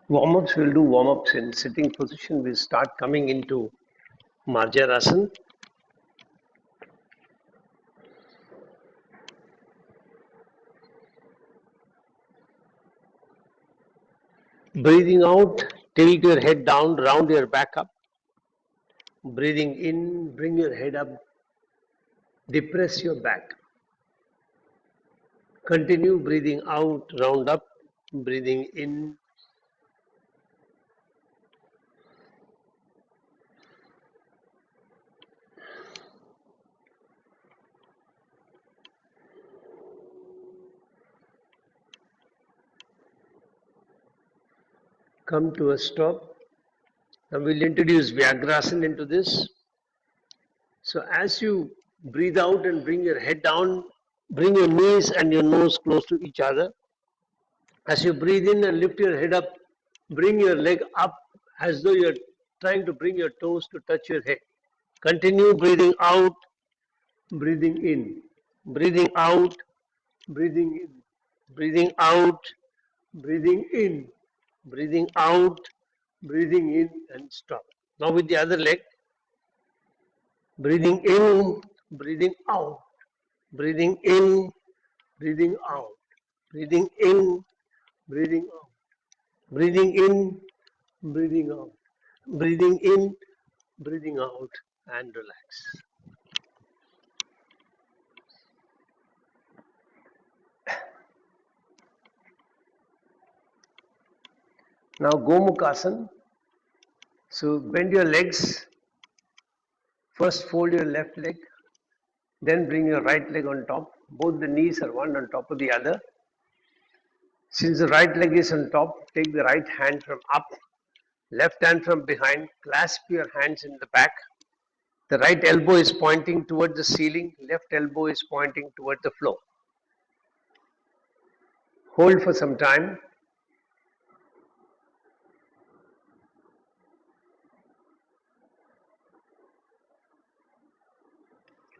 Warm-ups, we'll do warm-ups in sitting position. We'll start coming into Marjarasana. Breathing out, tilt your head down, round your back up. Breathing in, bring your head up, depress your back. Continue breathing out, round up, breathing in. Come to a stop. Now we'll introduce Vyagrasana into this. So as you breathe out and bring your head down, bring your knees and your nose close to each other. As you breathe in and lift your head up, bring your leg up as though you're trying to bring your toes to touch your head. Continue breathing out, breathing in, breathing out, breathing in, breathing out, breathing in, breathing out, breathing in, and stop. Now with the other leg, breathing in, breathing out, breathing in, breathing out, breathing in, breathing out, breathing in, breathing out, breathing in, breathing out, and relax. Now Gomukhasana. So bend your legs. First fold your left leg, then bring your right leg on top. Both the knees are one on top of the other. Since the right leg is on top, take the right hand from up, left hand from behind, clasp your hands in the back. The right elbow is pointing toward the ceiling, left elbow is pointing toward the floor. Hold for some time.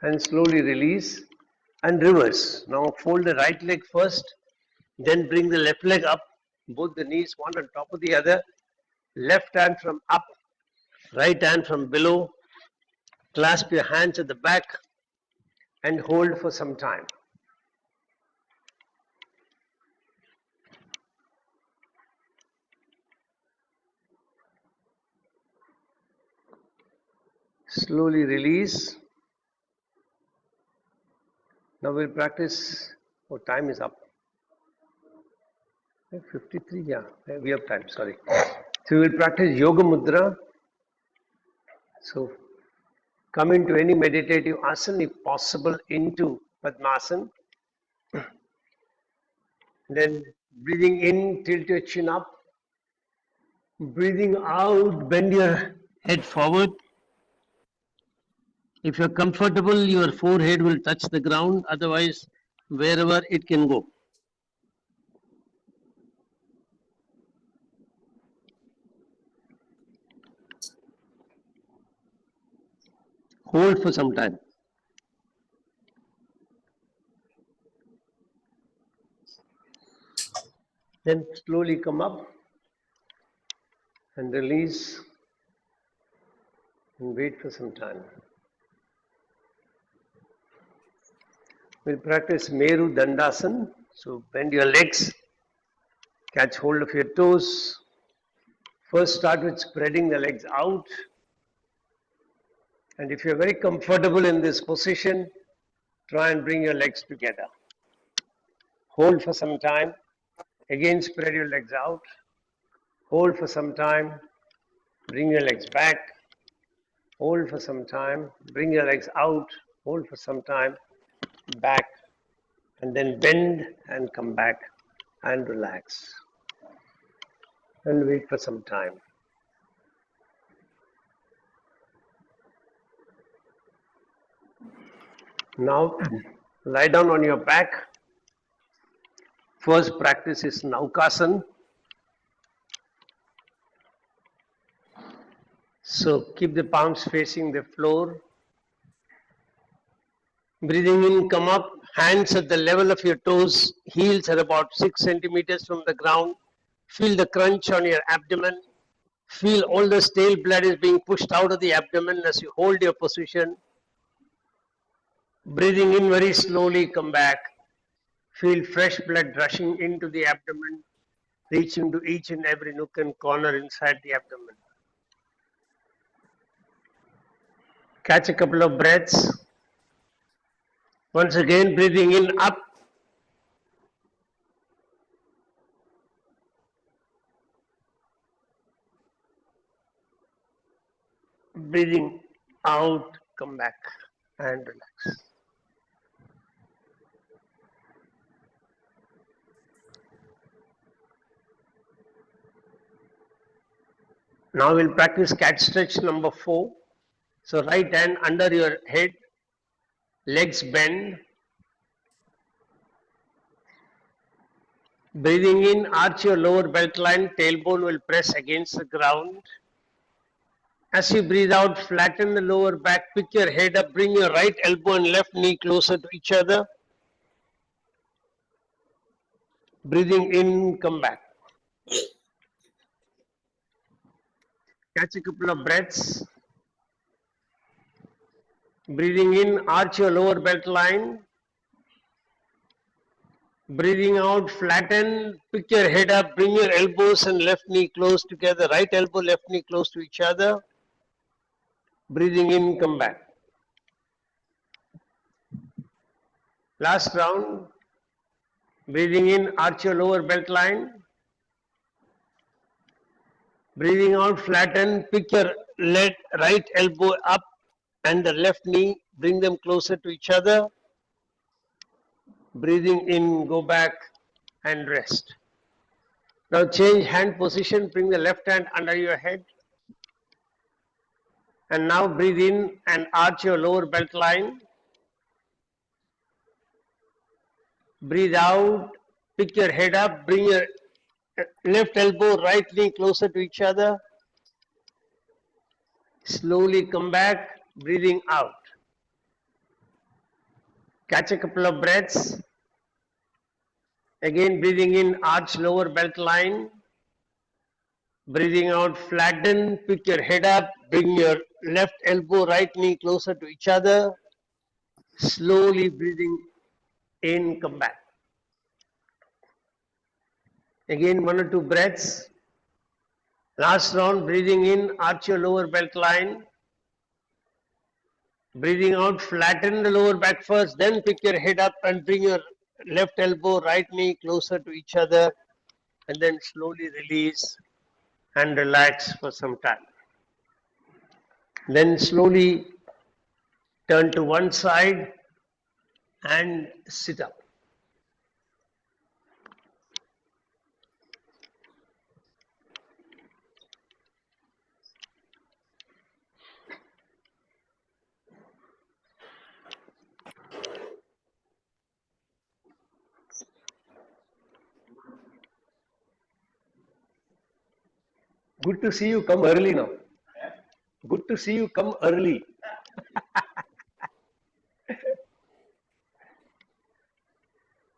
And slowly release and reverse. Now fold the right leg first, then bring the left leg up, both the knees one on top of the other, left hand from up, right hand from below. Clasp your hands at the back and hold for some time. Slowly release. Now we'll practice. Oh, time is up. 53, yeah, we have time, sorry. So we'll practice Yoga Mudra. So come into any meditative asana, if possible, into Padmasana. Then breathing in, tilt your chin up. Breathing out, bend your head forward. If you're comfortable, your forehead will touch the ground, otherwise, wherever it can go. Hold for some time. Then slowly come up and release and wait for some time. We'll practice Meru Dandasana. So bend your legs, catch hold of your toes. First start with spreading the legs out. And if you're very comfortable in this position, try and bring your legs together. Hold for some time. Again, spread your legs out. Hold for some time. Bring your legs back. Hold for some time. Bring your legs out. Hold for some time. Back. And then bend and come back and relax. And wait for some time. Now, lie down on your back. First practice is Naukasana. So keep the palms facing the floor. Breathing in, come up, Hands at the level of your toes, heels at about 6 centimeters from the ground. Feel the crunch on your abdomen. Feel all the stale blood is being pushed out of the abdomen as you hold your position. Breathing in very slowly, come back. Feel fresh blood rushing into the abdomen, reaching to each and every nook and corner inside the abdomen. Catch a couple of breaths. Once again, breathing in up. Breathing out, come back and relax. Now we'll practice cat stretch number 4. So right hand under your head, legs bend. Breathing in, arch your lower belt line, tailbone will press against the ground. As you breathe out, flatten the lower back, pick your head up, bring your right elbow and left knee closer to each other. Breathing in, come back. Catch a couple of breaths. Breathing in, arch your lower belt line. Breathing out, flatten, pick your head up, bring your elbows and left knee close together, right elbow, left knee close to each other. Breathing in, come back. Last round. Breathing in, arch your lower belt line. Breathing out, flatten, pick your right elbow up and the left knee, bring them closer to each other. Breathing in, go back and rest. Now change hand position, bring the left hand under your head. And now breathe in and arch your lower belt line. Breathe out, pick your head up, bring your left elbow, right knee closer to each other. Slowly come back, breathing out. Catch a couple of breaths. Again, breathing in, arch lower belt line. Breathing out, flatten, pick your head up, bring your left elbow, right knee closer to each other. Slowly breathing in, come back. Again, 1 or 2 breaths. Last round, breathing in, arch your lower belt line. Breathing out, flatten the lower back first, then pick your head up and bring your left elbow, right knee closer to each other, and then slowly release and relax for some time. Then slowly turn to one side and sit up. Good to see you come early now. Good to see you come early.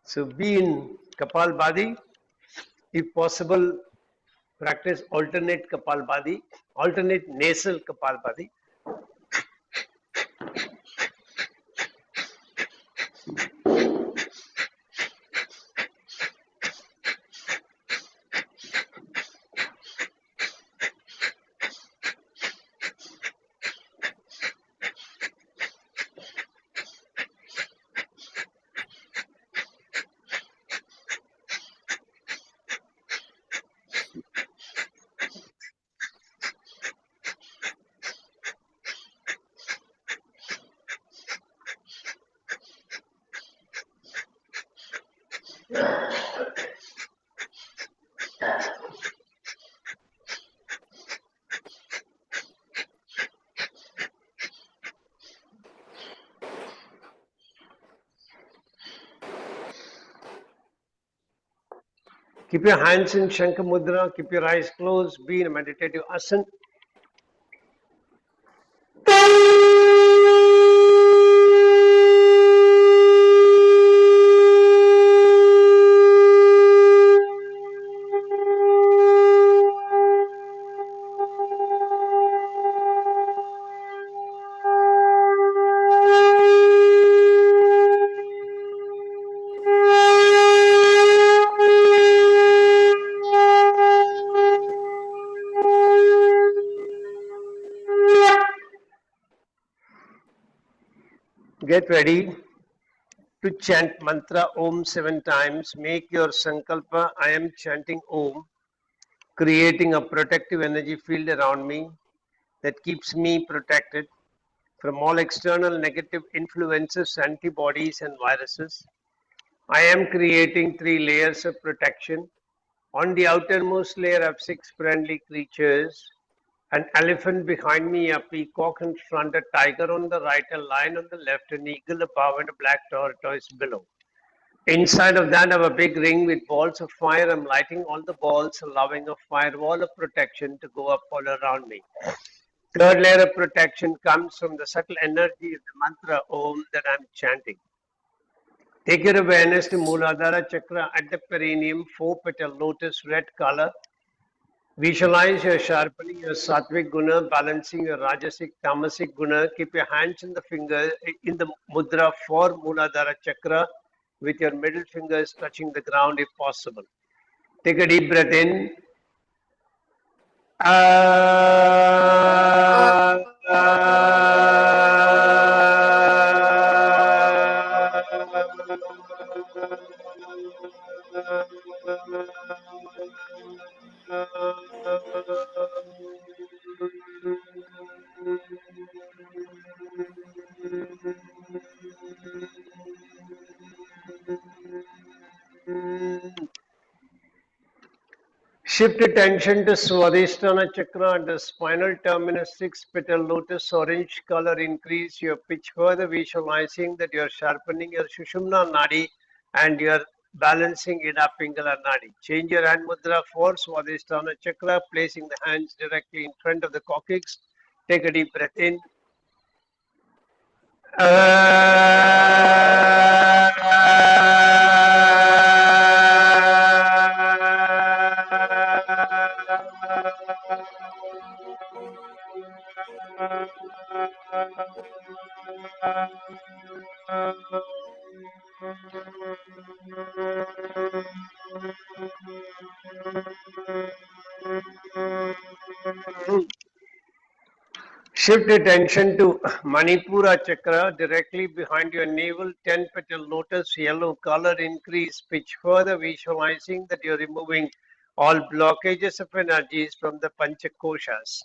So be in Kapalbhati. If possible, practice alternate Kapalbhati, alternate nasal Kapalbhati. Keep your hands in Shankha Mudra, keep your eyes closed, be in a meditative asana. get ready to chant mantra Om 7 times. Make your sankalpa. I am chanting Om, creating a protective energy field around me that keeps me protected from all external negative influences, antibodies, and viruses. I am creating 3 layers of protection. On the outermost layer, I have 6 friendly creatures: an elephant behind me, a peacock in front, a tiger on the right, a lion on the left, an eagle above, and a black tortoise below. Inside of that, I have a big ring with balls of fire. I'm lighting all the balls, allowing a firewall of protection to go up all around me. Third layer of protection comes from the subtle energy of the mantra Om that I'm chanting. Take your awareness to Mooladhara Chakra at the perineum, 4 petal lotus, red color. Visualize your sharpening your sattvic guna, balancing your rajasic, tamasic guna. Keep your hands in the finger in the mudra for Mooladhara Chakra with your middle fingers touching the ground if possible. Take a deep breath in. Shift attention to Swadhisthana Chakra at the spinal terminus, 6 petal lotus, orange color. Increase your pitch further, visualizing that you are sharpening your Sushumna Nadi and you are balancing Ida Pingala Nadi. Change your hand mudra for Swadhisthana Chakra, placing the hands directly in front of the coccyx. Take a deep breath in. Shift attention to Manipura Chakra directly behind your navel, 10 petal lotus, yellow color. Increase pitch further, visualizing that you're removing all blockages of energies from the Panchakoshas.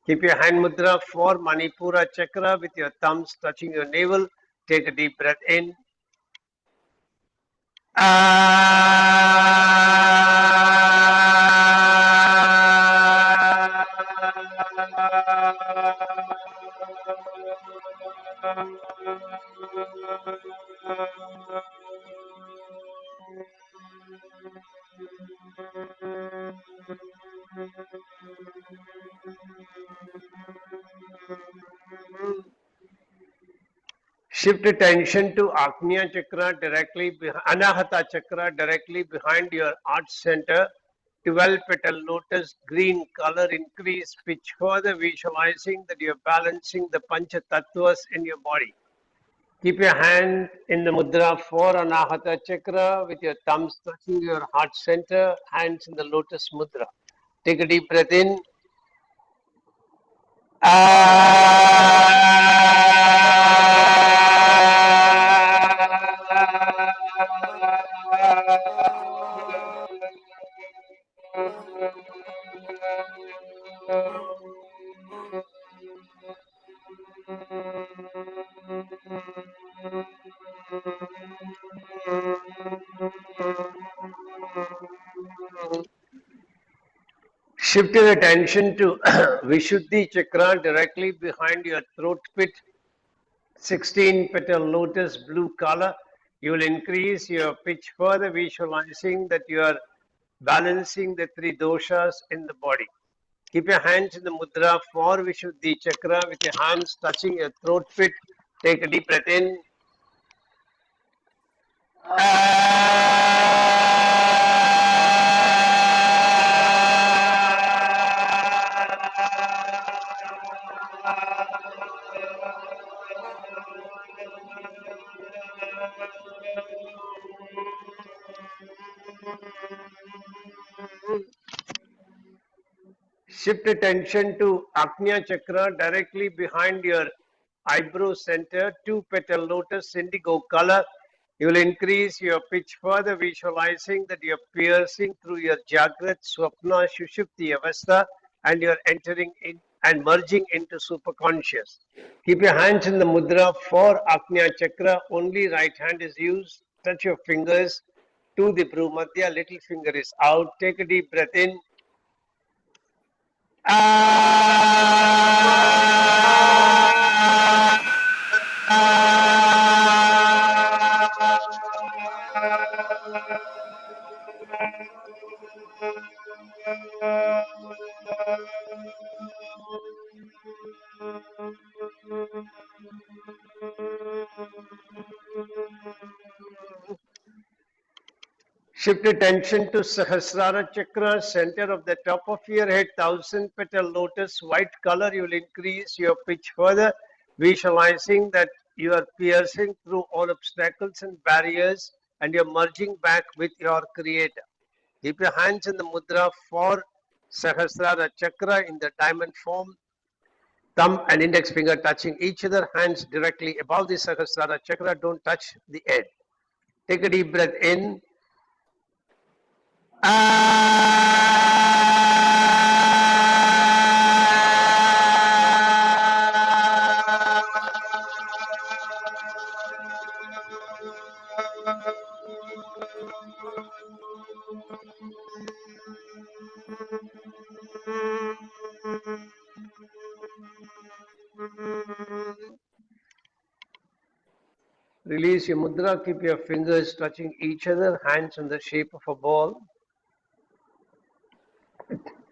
Keep your hand mudra for Manipura Chakra with your thumbs touching your navel. Take a deep breath in. Shift attention to Agnya Chakra directly behind Anahata Chakra directly behind your heart center. 12 petal lotus, green color. Increase pitch further, visualizing that you're balancing the Pancha Tattvas in your body. Keep your hand in the mudra for Anahata Chakra with your thumbs touching your heart center, hands in the lotus mudra. Take a deep breath in. Shift your attention to Vishuddhi Chakra directly behind your throat pit. 16 petal lotus, blue color. You will increase your pitch further, visualizing that you are balancing the 3 doshas in the body. Keep your hands in the mudra for Vishuddhi Chakra with your hands touching your throat pit. Take a deep breath in. Shift attention to Agnya Chakra directly behind your eyebrow center, 2-petal lotus, indigo color. You will increase your pitch further, visualizing that you're piercing through your Jagrat, Swapna, Shushupti Avastha, and you're entering in and merging into superconscious. Keep your hands in the mudra for Agnya Chakra. Only right hand is used. Touch your fingers to the Bhrumadhya. Little finger is out. Take a deep breath in. Shift attention to Sahasrara Chakra, center of the top of your head, 1000-petal lotus, white color. You will increase your pitch further, visualizing that you are piercing through all obstacles and barriers and you're merging back with your Creator. Keep your hands in the mudra for Sahasrara Chakra in the diamond form. Thumb and index finger touching each other, hands directly above the Sahasrara Chakra. Don't touch the head. Take a deep breath in. Release your mudra, keep your fingers touching each other, hands in the shape of a ball.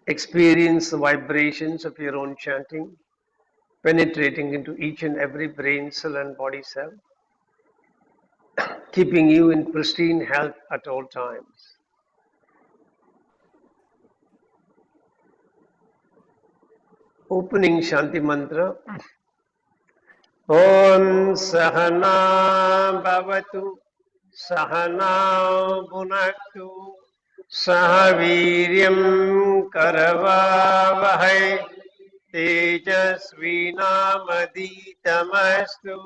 Experience the vibrations of your own chanting, penetrating into each and every brain cell and body cell, keeping you in pristine health at all times. Opening Shanti Mantra. Om Sahana Bhavatu Sahana Bhunaktu Sahaviryam Karavavahai Tejasvinamaditamastु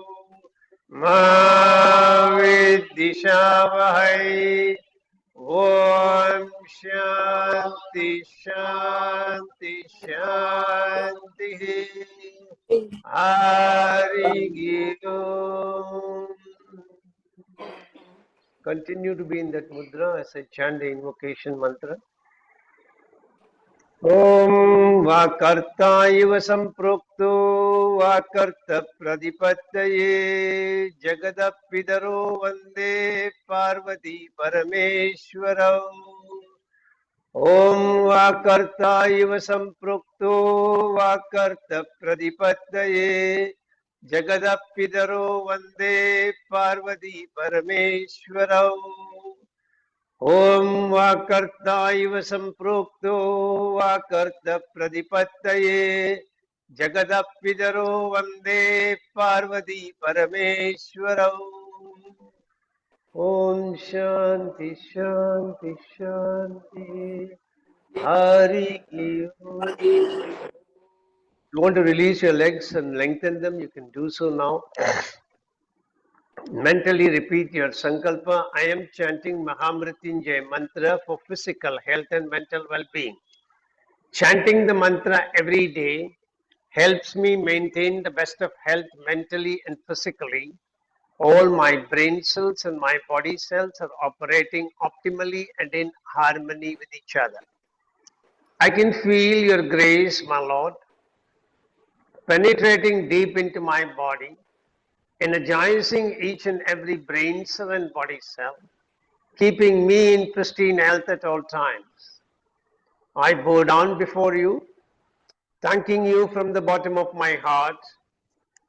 Ma Viddhishavahai. Om Shanti Shanti Shanti. Hari Om. Continue to be in that mudra as I chant the invocation mantra. Om Vakarta Iva Samprokto Vakarta Pradipattaye Jagadapidaro Vande Parvati Parameshwarau. Om Vakarta Iva Samprokto Vakarta Pradipattaye Jagadapidaro Vande Parvati Parameshwarau. Om Vakarta Iva Samprokto Vakarta Pradipattaye Jagadapidaro Vande Parvati Parameshwarau. Om Shanti Shanti Shanti. Hari Om. You want to release your legs and lengthen them, you can do so now. Mentally repeat your sankalpa. I am chanting Mahamrityunjay mantra for physical health and mental well-being. Chanting the mantra every day helps me maintain the best of health mentally and physically. All my brain cells and my body cells are operating optimally and in harmony with each other. I can feel your grace, my Lord, penetrating deep into my body, energizing each and every brain cell and body cell, keeping me in pristine health at all times. I bow down before you, thanking you from the bottom of my heart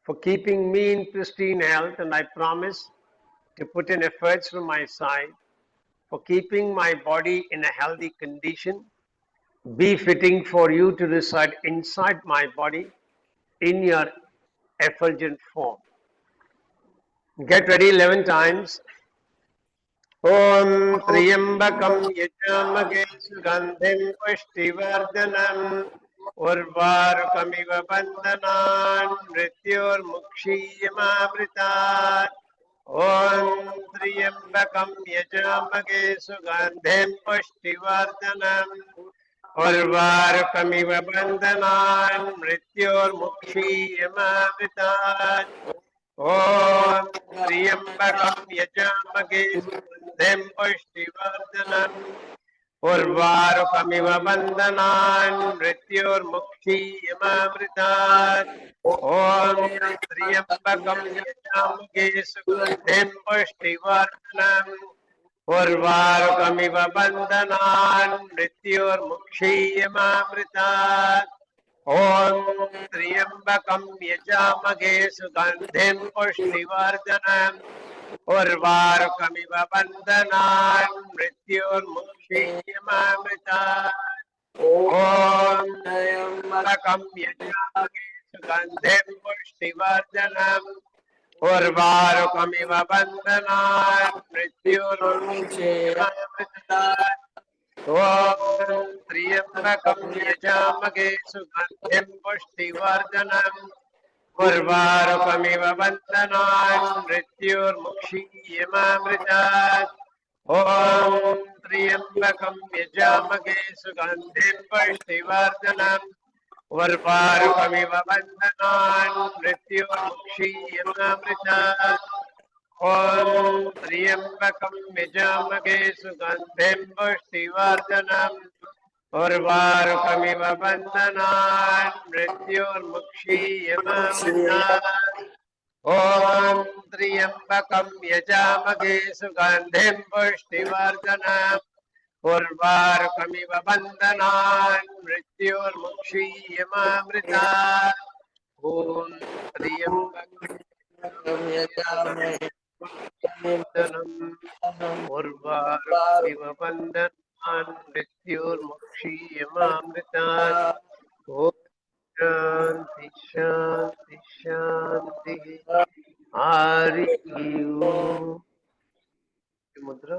for keeping me in pristine health, and I promise to put in efforts from my side for keeping my body in a healthy condition, befitting for you to reside inside my body in your effulgent form. Get ready 11 times. Om Triyambakam Yajamage Sugandhim Pushtivardhanam उर्वारुकमिव बन्धनान् मृत्योर्मुक्षीयमामृतात् ॐ त्र्यम्बकं यजामहे सुगन्धिं पुष्टिवर्धनम् उर्वारुकमिव बन्धनान् मृत्योर्मुक्षीयमामृतात् ॐ त्र्यम्बकं यजामहे सुगन्धिं पुष्टिवर्धनम् उर्वारुकमिव बन्धनान् मृत्योर्मुक्षीयमामृतात् ॐ त्र्यम्बकं यजामहे सुगन्धिं पुष्टिवर्धनम् उर्वारुकमिव बन्धनान् मृत्योर्मुक्षीयमामृतात् ॐ त्र्यम्बकं यजामहे सुगन्धिं पुष्टिवर्धनम् उर्वारुकमिव बन्धनान् मृत्योर्मुक्षीयमामृतात् ॐ त्र्यम्बकं यजामहे सुगन्धिं पुष्टिवर्धनम् उर्वारुकमिव बन्धनान् मृत्योर्मुक्षीयमामृतात् ॐ त्र्यम्बकं यजामहे सुगन्धिं पुष्टिवर्धनम् उर्वारुकमिव बन्धनान् मृत्योर्मुक्षीयमामृतात् ॐ त्र्यम्बकं यजामहे सुगन्धिं पुष्टिवर्धनम् उर्वारुकमिव बन्धनान् मृत्योर्मुक्षीयमामृतात् ॐ त्र्यम्बकं यजामहे सुगन्धिं पुष्टिवर्धनम् उर्वारुकमिव बन्धनान् मृत्योर्मुक्षीयमामृतात् ॐ त्र्यम्बकं यजामहे सुगन्धिं पुष्टिवर्धनम् उर्वारुकमिव बन्धनान् मृत्योर्मुक्षीयमामृतात् ॐ त्र्यम्बकं यजामहे उर्वारुकमिव बन्धनान् मृत्योर्मुक्षीयमामृतात् ॐ शान्ति शान्ति शान्तिः हरि ओम mudra.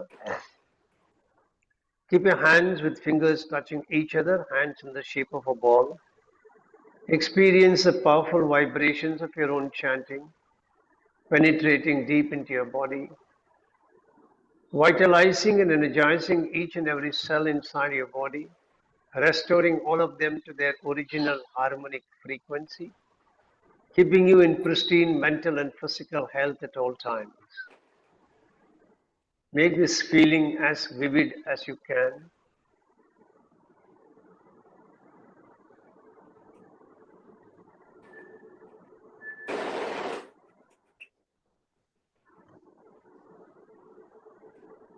Keep your hands with fingers touching each other, hands in the shape of a ball. Experience the powerful vibrations of your own chanting, penetrating deep into your body, vitalizing and energizing each and every cell inside your body, restoring all of them to their original harmonic frequency, keeping you in pristine mental and physical health at all times. Make this feeling as vivid as you can.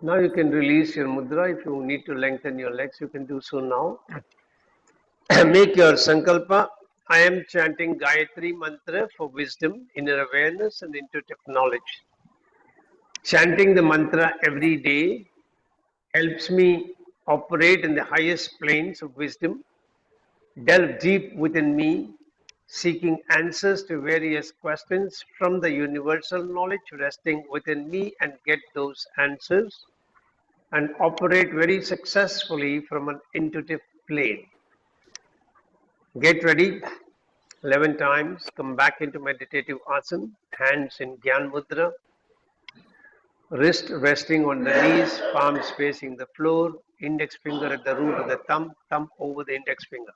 Now you can release your mudra. If you need to lengthen your legs, you can do so now. Make your sankalpa. I am chanting Gayatri mantra for wisdom, inner awareness, and intuitive knowledge. Chanting the mantra every day helps me operate in the highest planes of wisdom, delve deep within me, seeking answers to various questions from the universal knowledge resting within me, and get those answers and operate very successfully from an intuitive plane. Get ready. 11 times. Come back into meditative asana. Hands in Gyan Mudra. Wrist resting on the knees. Palms facing the floor. Index finger at the root of the thumb. Thumb over the index finger.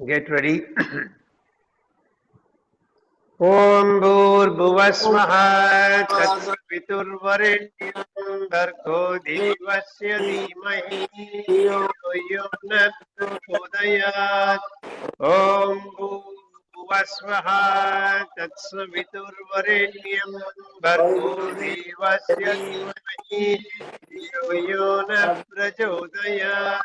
Get ready. Om Bhurbhuvasvaha Tatsviturvarenyam Bhargo Devasya Dhimahi Yo Na Prachodayat. Om Bhurbhuvasvaha Tatsviturvarenyam Bhargo Devasya Dhimahi Yo Na Prachodayat.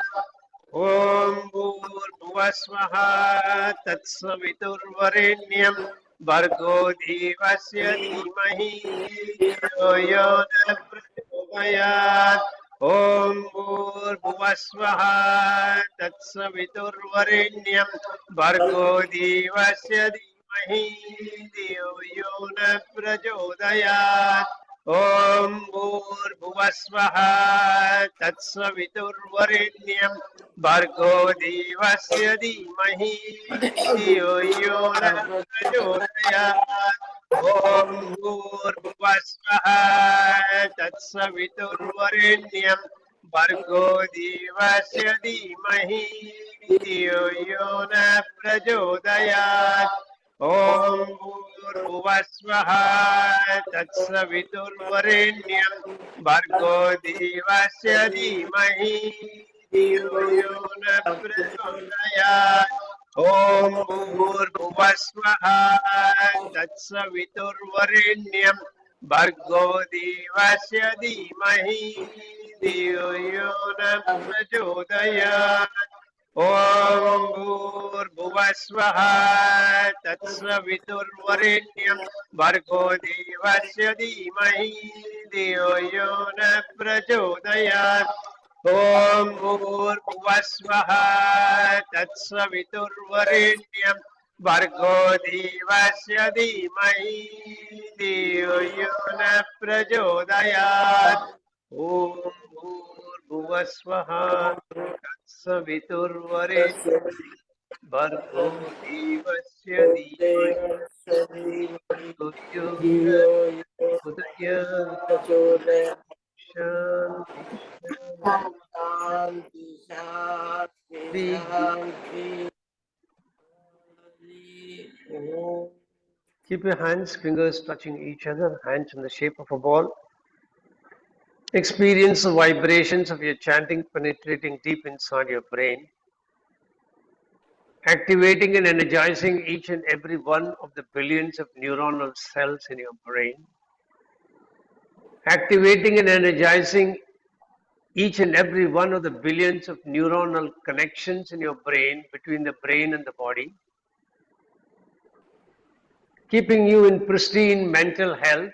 Om Bhurbhuvasvaha Tatsviturvarenyam Bhargo Devasya Dhimahi Yo Na Prachodayat. Om Bhurbhuvasvaha Tatsviturvarenyam Bhargo Devasya Dhimahi Yo Na Prachodayat. ॐ भूर्भुवस्वः तत्सवितुर्वरेण्यं भर्गो देवस्य धीमहि धियो यो न प्रचोदयात् ॐ भूर्भुवस्वः तत्सवितुर्वरेण्यं भर्गो देवस्य धीमहि धियो यो न प्रचोदयात् ॐ भूर्भुवस्वः तत्सवितुर्वरेण्यं भर्गो देवस्य धीमहि धियो यो न प्रचोदयात् ॐ भूर्भुवस्वः तत्सवितुर्वरेण्यं भर्गो देवस्य धीमहि धियो यो न प्रचोदयात् ॐ भूर्भुवस्वः तत्सवितुर्वरेण्यं भर्गो देवस्य धीमहि धियो यो न प्रचोदयात् ॐ भूर्भुवस्वः तत्सवितुर्वरेण्यं भर्गो देवस्य धीमहि धियो यो न प्रचोदयात् ॐ भूर्भुवस्वः तत्सवितुर्वरेण्यं भर्गो देवस्य धीमहि धियो यो न प्रचोदयात् शान्ति Shanti, Shanti, Shanti. Keep your hands, fingers touching each other, hands in the shape of a ball. Experience the vibrations of your chanting penetrating deep inside your brain, activating and energizing each and every one of the billions of neuronal cells in your brain, activating and energizing each and every one of the billions of neuronal connections in your brain between the brain and the body, keeping you in pristine mental health,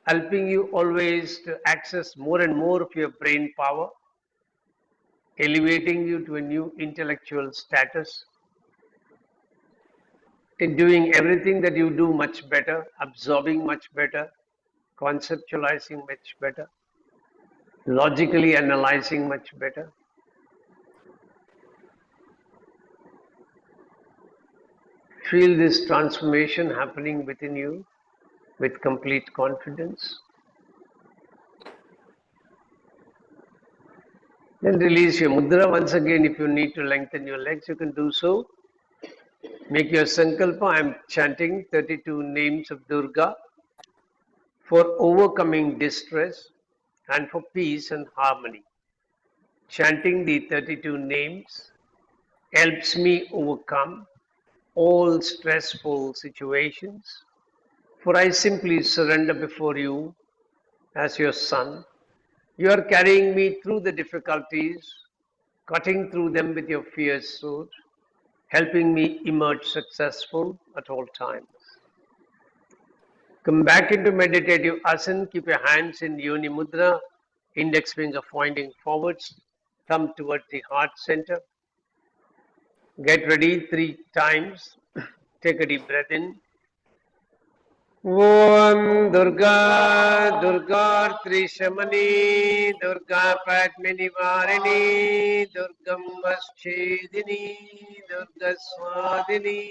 helping you always to access more and more of your brain power, elevating you to a new intellectual status, in doing everything that you do much better, absorbing much better, conceptualizing much better, logically analyzing much better. Feel this transformation happening within you with complete confidence. Then release your mudra. Once again, if you need to lengthen your legs, you can do so. Make your sankalpa. I am chanting 32 names of Durga for overcoming distress and for peace and harmony. Chanting the 32 names helps me overcome all stressful situations, for I simply surrender before you as your son. You are carrying me through the difficulties, cutting through them with your fierce sword, helping me emerge successful at all times. Come back into meditative asana. Keep your hands in Yoni Mudra, index finger pointing forwards, thumb towards the heart center. Get ready 3 times. Take a deep breath in. Om Durga, Durga Trishamani, Durga Padmini Varini, Durga Maschedini, Durga Swadini,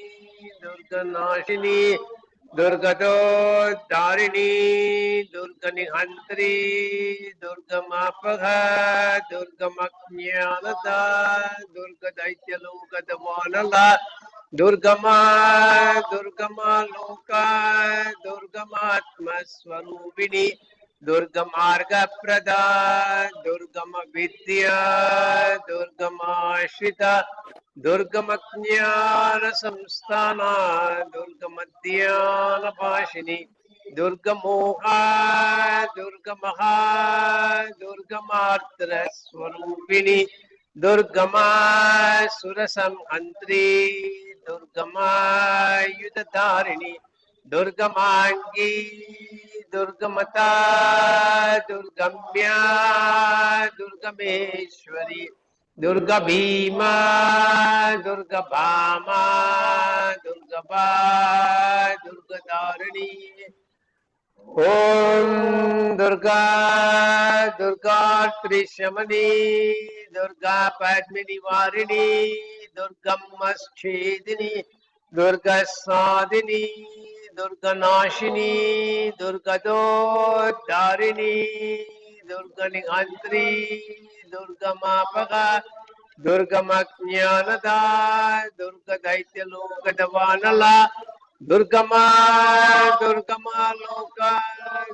Durga Nashini, Durga Darini, Durga Nihantri, Durga Mapagha, Durga Maknyanada, Durga Daityaluka Davanala, Durgama, Durgama Loka, Durgamatma Swarupini, Durgamarga Prada, Durgama Vidya, Durgama Shita, Durgamatnyana Samstana, Durgamadhyana Pashini, Durgamoha, Durgamaha, Durgamatra Swarupini, Durgama Surasamhantri, Durgama Yudhatarini, Durgamangi, Durgamata, Durgamya, Durgameshwari, Durga Bhima, Durga Bhama, Durga Ba, Durga Dharini, Om Durga Durga Trishamani Durga Padmini Varini Durgammaschedini Durga Sadini Durga Nashini Durga Darini Durga Nigantri Durga Mapaga Durga Maknyanada Durga Daitya Lokadavanala Durgama, Durgama Loka,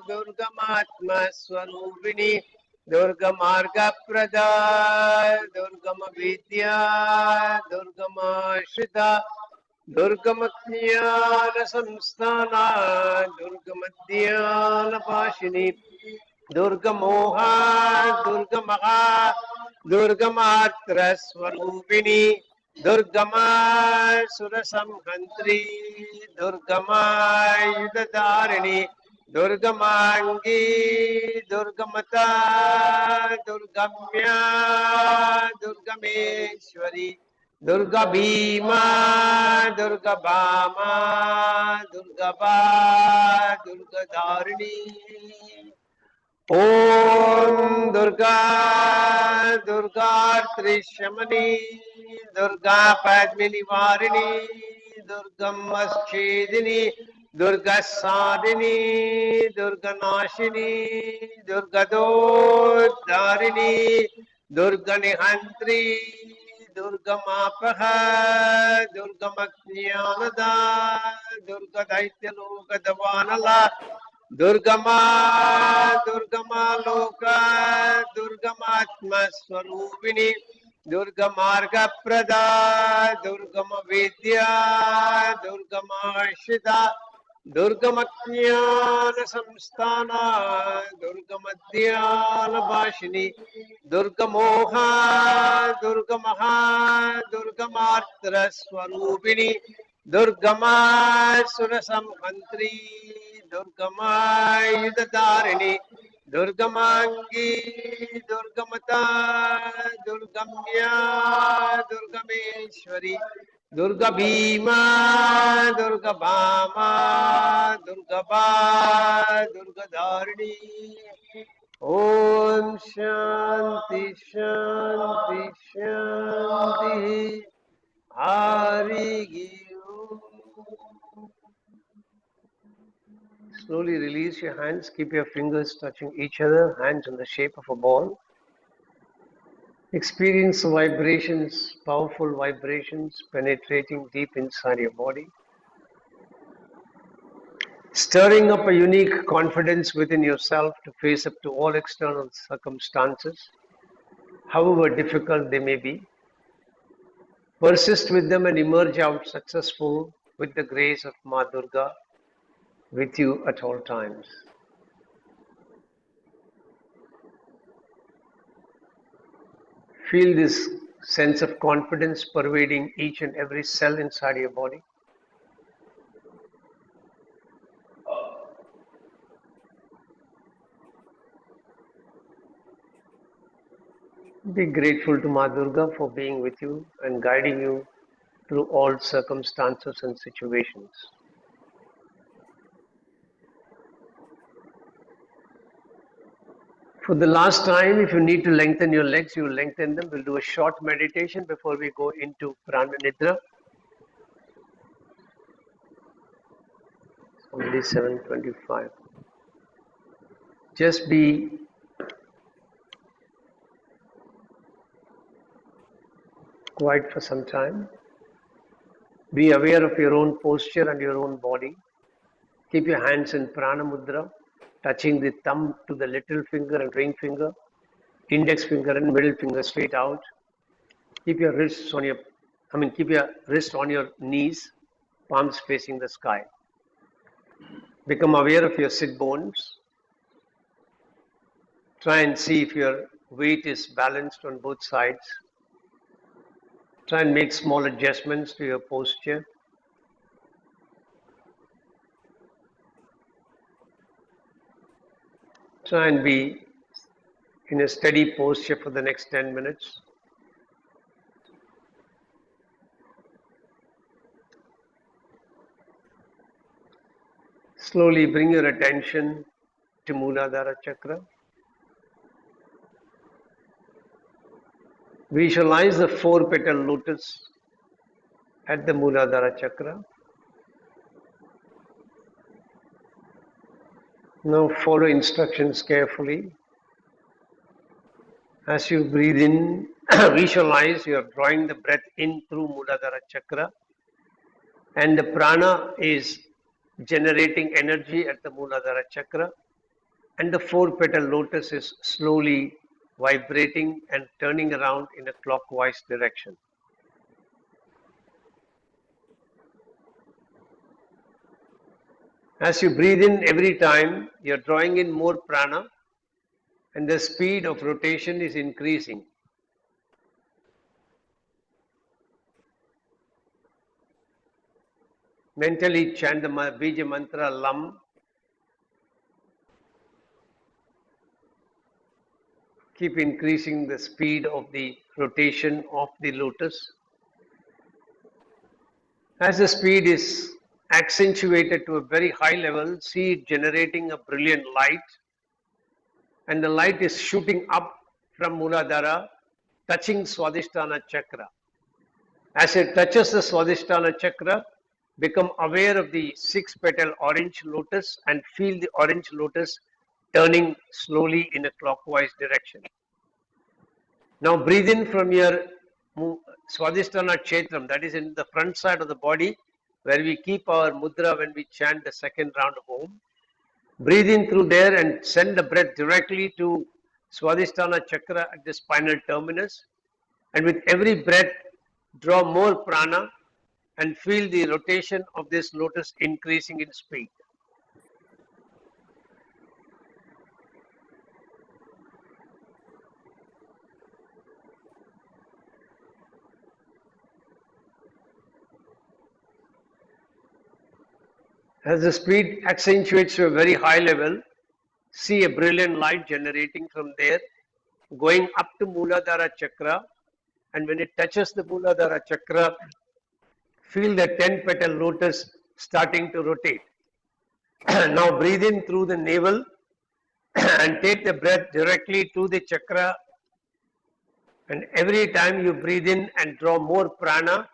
Durgamatma Swarupini, Durgamarga Prada, Durgama Vidya, Durgama Shita, Durgamatnyana Samstana, Durgamadhyana Pashini, Durga Moha, Durga Maha, Durga Matra Swarupini, Durgama Surasamhantri, Durgama Yudhadarini, Durgamangi, Durgamata, Durgamya, Durgameshwari, Durga Bhima, Durga Bhama, Durga Ba, Durga Dharini. Om Durga Durga Trishamani Durga Padmini Varini Durgammaschedini Durga Sadini Durga Nashini Durga Darini Durga Nihantri Durga Mapaha Durga Maknyanada Durga Daitya Lokadavanala Durgama, Durgama Loka, Durgamatma Swarupini, Durgamarga Prada, Durgama Vidya, Durgama Shita, Durgamatnyana Samstana, Durgamadhyana Bhashini, Durgamoha, Durgamaha, Durgamatra Swarupini, Durgama Surasamhantri, Durgama Yudhadarini, Durgamangi, Durgamata, Durgamya, Durgameshwari, Durga Bhima, Durga Bhama, Durga Ba, Durga Dharini. Om Shanti Shanti Shanti Hari Om. Slowly release your hands, keep your fingers touching each other, hands in the shape of a ball. Experience vibrations, powerful vibrations penetrating deep inside your body. Stirring up a unique confidence within yourself to face up to all external circumstances, however difficult they may be. Persist with them and emerge out successful with the grace of Ma Durga with you at all times. Feel this sense of confidence pervading each and every cell inside your body. Be grateful to Ma Durga for being with you and guiding you through all circumstances and situations. For the last time, if you need to lengthen your legs, you lengthen them. We'll do a short meditation before we go into Prana Nidra. It's only 7:25. Just be quiet for some time. Be aware of your own posture and your own body. Keep your hands in Prana Mudra, touching the thumb to the little finger and ring finger, index finger and middle finger straight out. Keep your wrists on your knees, palms facing the sky. Become aware of your sit bones. Try and see if your weight is balanced on both sides. Try and make small adjustments to your posture. Try and be in a steady posture for the next 10 minutes. Slowly bring your attention to Muladhara Chakra. Visualize the 4-petal lotus at the Muladhara Chakra. Now follow instructions carefully. As you breathe in, visualize you are drawing the breath in through Muladhara Chakra, and the prana is generating energy at the Muladhara Chakra, and the 4-petal lotus is slowly vibrating and turning around in a clockwise direction. As you breathe in every time, you are drawing in more prana, and the speed of rotation is increasing. Mentally chant the Bija mantra Lam. Keep increasing the speed of the rotation of the lotus. As the speed is accentuated to a very high level, see it generating a brilliant light, and the light is shooting up from Muladhara, touching Swadhisthana Chakra. As it touches the Swadhisthana Chakra, become aware of the 6-petal orange lotus and feel the orange lotus turning slowly in a clockwise direction. Now breathe in from your Swadhisthana Kshetram, that is in the front side of the body, where we keep our mudra when we chant the second round of Om. Breathe in through there and send the breath directly to Swadhisthana Chakra at the spinal terminus. And with every breath, draw more prana and feel the rotation of this lotus increasing in speed. As the speed accentuates to a very high level, see a brilliant light generating from there, going up to Muladhara Chakra, and when it touches the Muladhara Chakra, feel the 10-petal lotus starting to rotate. Now breathe in through the navel and take the breath directly to the chakra, and every time you breathe in and draw more prana,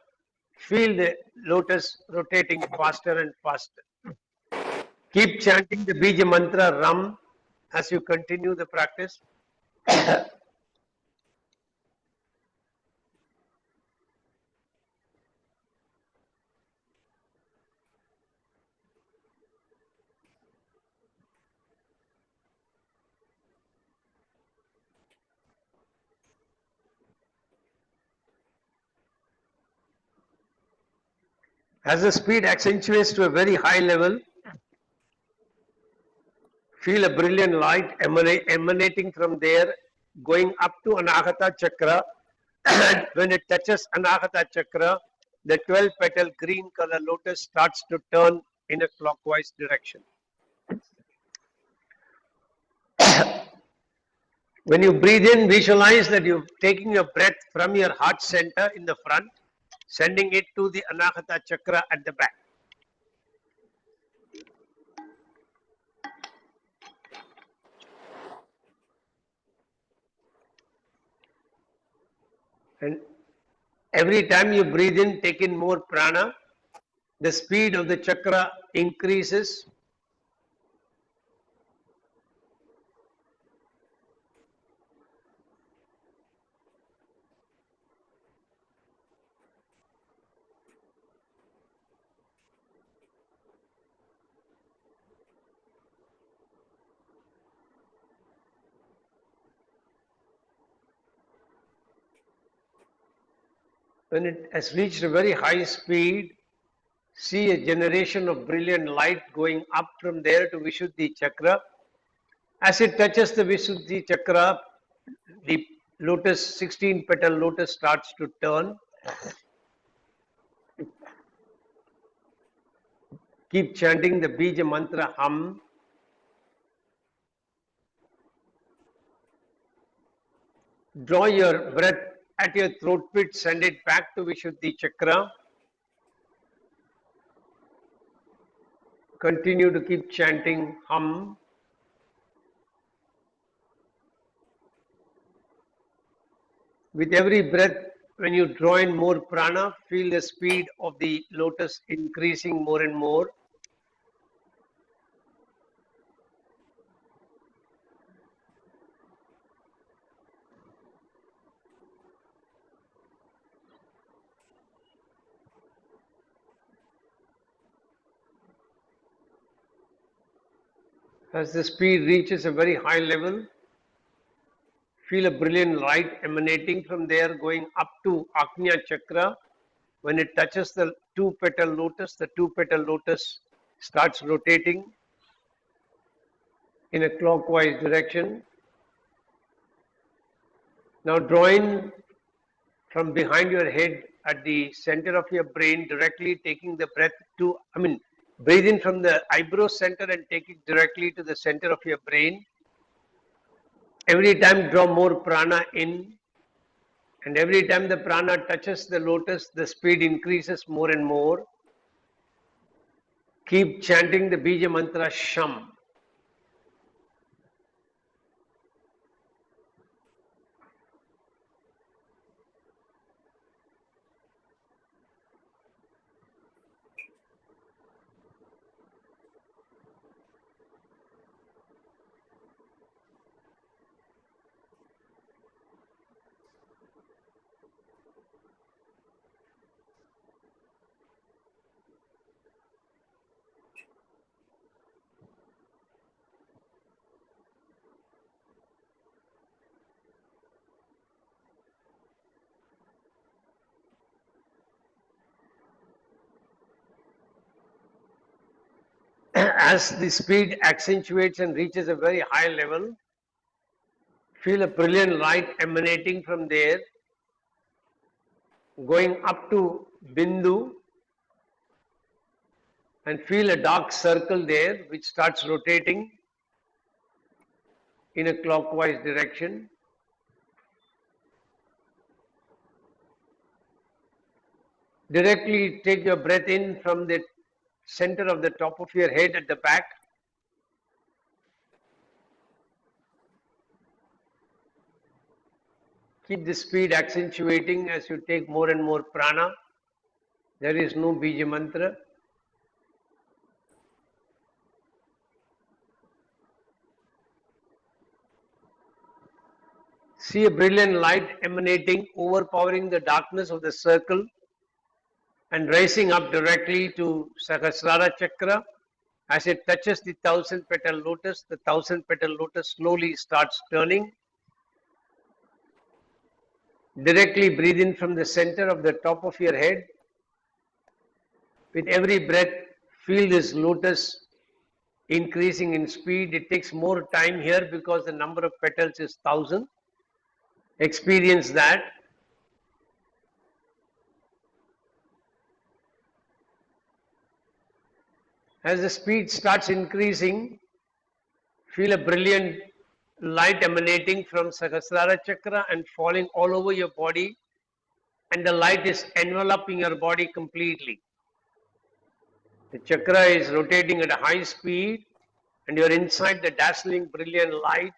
feel the lotus rotating faster and faster. Keep chanting the Bija mantra Ram as you continue the practice. As the speed accentuates to a very high level, feel a brilliant light emanating from there, going up to Anahata Chakra. And when it touches Anahata Chakra, the 12-petal green color lotus starts to turn in a clockwise direction. When you breathe in, visualize that you're taking your breath from your heart center in the front, sending it to the Anahata Chakra at the back. And every time you breathe in, take in more prana, the speed of the chakra increases. When it has reached a very high speed, see a generation of brilliant light going up from there to Vishuddhi Chakra. As it touches the Vishuddhi Chakra, the lotus, 16-petal lotus starts to turn. Keep chanting the Bija mantra Hum. Draw your breath at your throat pit, send it back to Vishuddhi Chakra. Continue to keep chanting hum. With every breath, when you draw in more prana, feel the speed of the lotus increasing more and more. As the speed reaches a very high level, feel a brilliant light emanating from there going up to Agnya Chakra. When it touches the two-petal lotus starts rotating in a clockwise direction. Now draw in from behind your head at the center of your brain, directly taking the breath to, breathe in from the eyebrow center and take it directly to the center of your brain. Every time draw more prana in, and every time the prana touches the lotus, the speed increases more and more. Keep chanting the Bija mantra Sham. As the speed accentuates and reaches a very high level, feel a brilliant light emanating from there, going up to Bindu, and feel a dark circle there which starts rotating in a clockwise direction. Directly take your breath in from the center of the top of your head at the back. Keep the speed accentuating as you take more and more prana. There is no Bija mantra. See a brilliant light emanating, overpowering the darkness of the circle and rising up directly to Sahasrara Chakra. As it touches the 1,000-petal lotus, the 1,000-petal lotus slowly starts turning. Directly breathe in from the center of the top of your head. With every breath, feel this lotus increasing in speed. It takes more time here because the number of petals is 1,000. Experience that. As the speed starts increasing, feel a brilliant light emanating from Sahasrara Chakra and falling all over your body, and the light is enveloping your body completely. The chakra is rotating at a high speed and you're inside the dazzling brilliant light.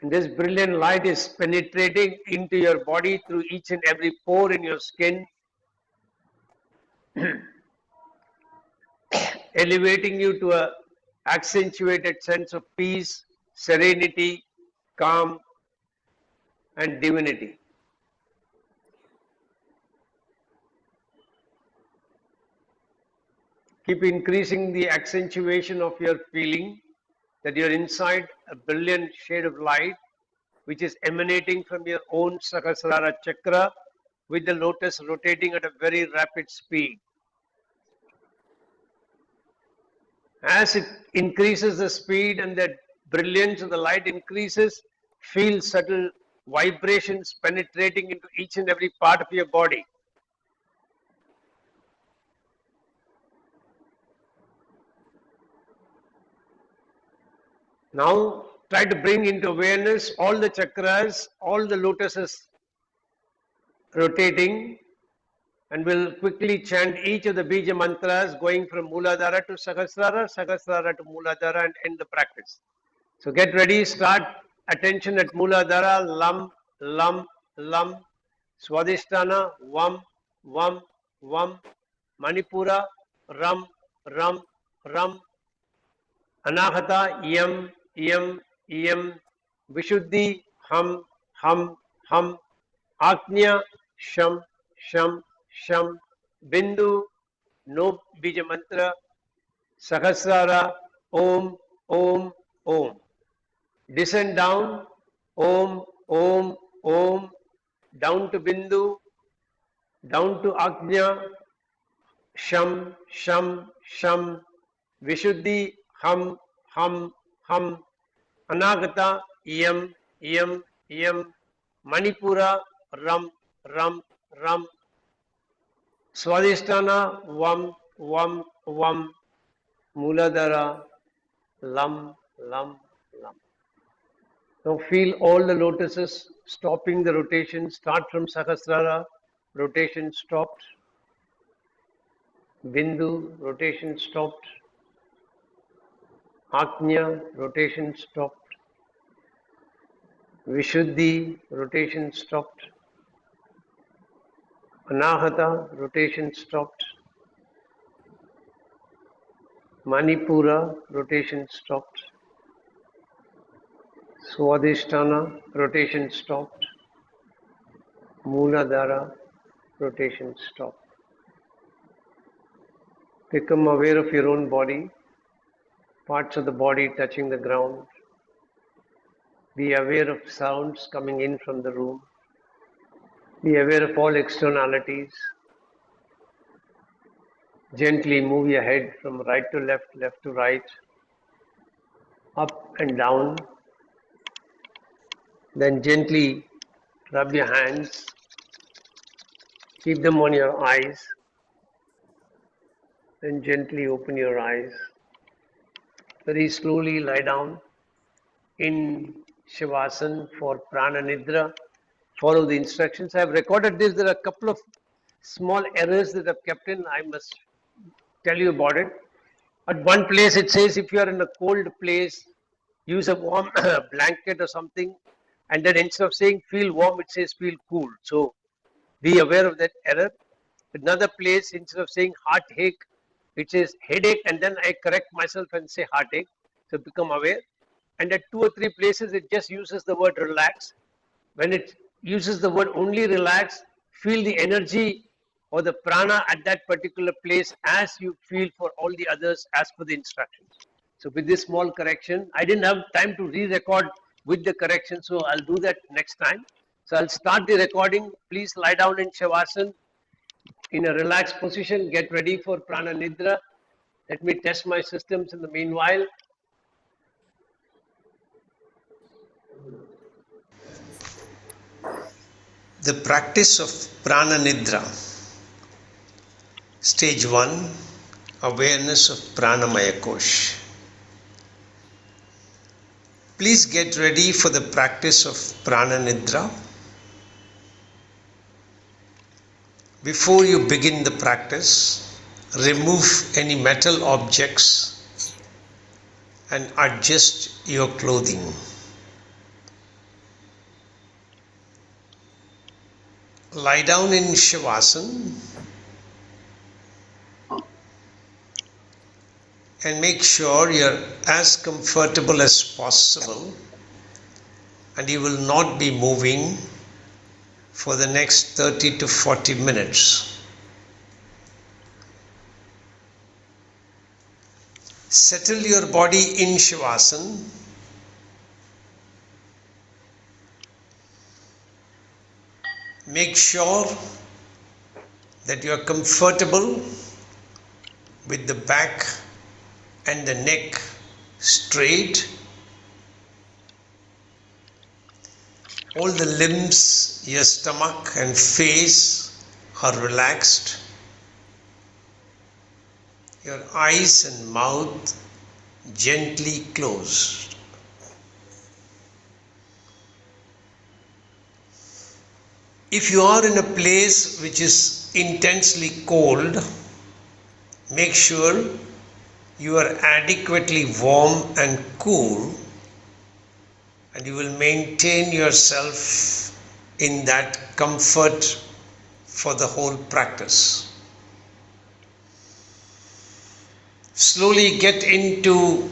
And this brilliant light is penetrating into your body through each and every pore in your skin, elevating you to an accentuated sense of peace, serenity, calm, and divinity. Keep increasing the accentuation of your feeling that you're inside a brilliant shade of light which is emanating from your own Sahasrara Chakra with the lotus rotating at a very rapid speed. As it increases the speed and the brilliance of the light increases, feel subtle vibrations penetrating into each and every part of your body. Now try to bring into awareness all the chakras, all the lotuses rotating, And we'll quickly chant each of the Bija mantras going from Mooladhara to Sahasrara, Sahasrara to Mooladhara and end the practice. So get ready, start attention at Mooladhara, Lam, Lam, Lam, Swadhisthana, Vam, Vam, Vam, Manipura, Ram, Ram, Ram, Anahata, Yam, Yam, Yam, Vishuddhi, Hum, Hum, Hum, Agnya, Sham, Sham, Sham, Bindu, no Bija Mantra, Sahasrara, Om, Om, Om. Descend down, Om, Om, Om, down to Bindu, down to Agnya, Sham, Sham, Sham, Vishuddhi, Hum, Hum, Hum, Anagata, Yam, Yam, Yam, Manipura, Ram, Ram, Ram, Swadhisthana, Vam, Vam, Vam, Mooladhara, Lam, Lam, Lam. Now feel all the lotuses stopping the rotation. Start from Sahasrara, rotation stopped. Bindu, rotation stopped. Agnya, rotation stopped. Vishuddhi, rotation stopped. Anahata, rotation stopped. Manipura, rotation stopped. Swadhisthana, rotation stopped. Mooladhara, rotation stopped. Become aware of your own body, parts of the body touching the ground. Be aware of sounds coming in from the room. Be aware of all externalities. Gently move your head from right to left, left to right, up and down. Then gently rub your hands. Keep them on your eyes. Then gently open your eyes. Very slowly lie down in Shavasana for Prana Nidra. Follow the instructions. I have recorded this. There are a couple of small errors that I've kept in. I must tell you about it. At one place it says if you are in a cold place, use a warm blanket or something. And then instead of saying feel warm, it says feel cool. So be aware of that error. Another place, instead of saying heartache, it says headache, and then I correct myself and say heartache. So become aware. And at 2 or 3 places, it just uses the word relax. When it uses the word only relax, feel the energy or the prana at that particular place as you feel for all the others as per the instructions. So with this small correction, I didn't have time to re-record with the correction, so I'll do that next time. So I'll start the recording. Please lie down in Shavasana in a relaxed position. Get ready for Prana Nidra. Let me test my systems in the meanwhile. The practice of Prana Nidra. Stage 1, awareness of Pranamaya Kosh. Please get ready for the practice of Prana Nidra. Before you begin the practice, remove any metal objects and adjust your clothing. Lie down in Shavasana and make sure you're as comfortable as possible and you will not be moving for the next 30 to 40 minutes. Settle your body in Shavasana. Make sure that you are comfortable with the back and the neck straight. All the limbs, your stomach and face are relaxed. Your eyes and mouth gently closed. If you are in a place which is intensely cold, make sure you are adequately warm and cool, and you will maintain yourself in that comfort for the whole practice. Slowly get into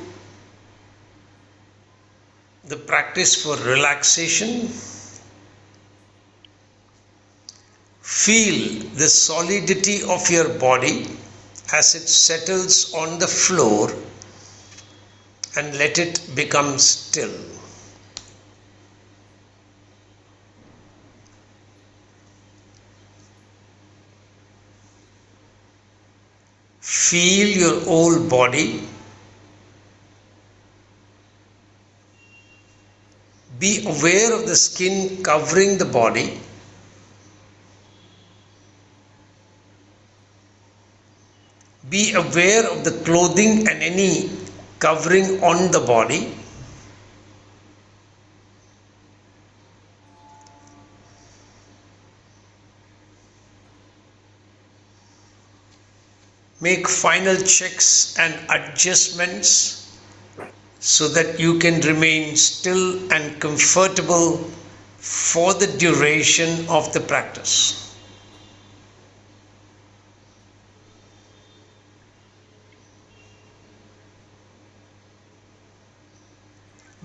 the practice for relaxation. Feel the solidity of your body as it settles on the floor and let it become still. Feel your whole body. Be aware of the skin covering the body. Be aware of the clothing and any covering on the body. Make final checks and adjustments so that you can remain still and comfortable for the duration of the practice.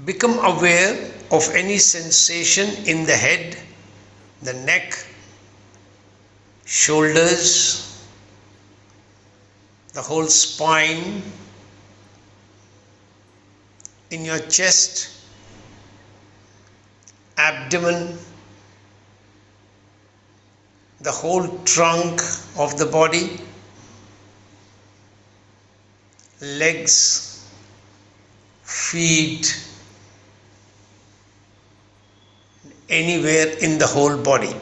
Become aware of any sensation in the head, the neck, shoulders, the whole spine, in your chest, abdomen, the whole trunk of the body, legs, feet, anywhere in the whole body.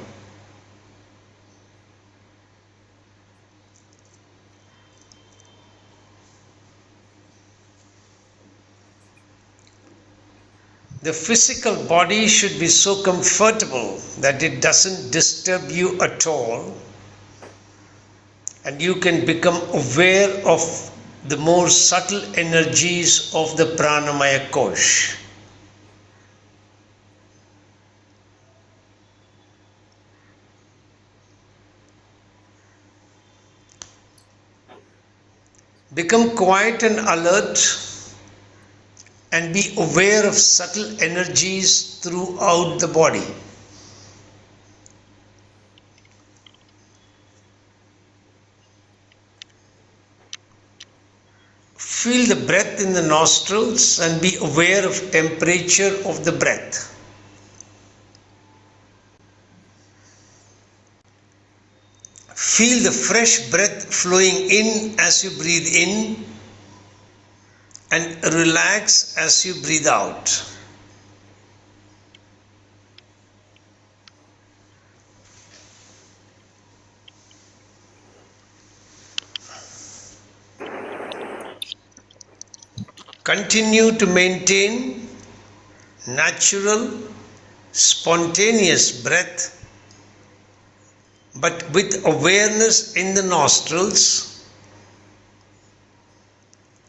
The physical body should be so comfortable that it doesn't disturb you at all, and you can become aware of the more subtle energies of the Pranamaya Kosh. Become quiet and alert and be aware of subtle energies throughout the body. Feel the breath in the nostrils and be aware of temperature of the breath. Feel the fresh breath flowing in as you breathe in and relax as you breathe out. Continue to maintain natural, spontaneous breath, but with awareness in the nostrils,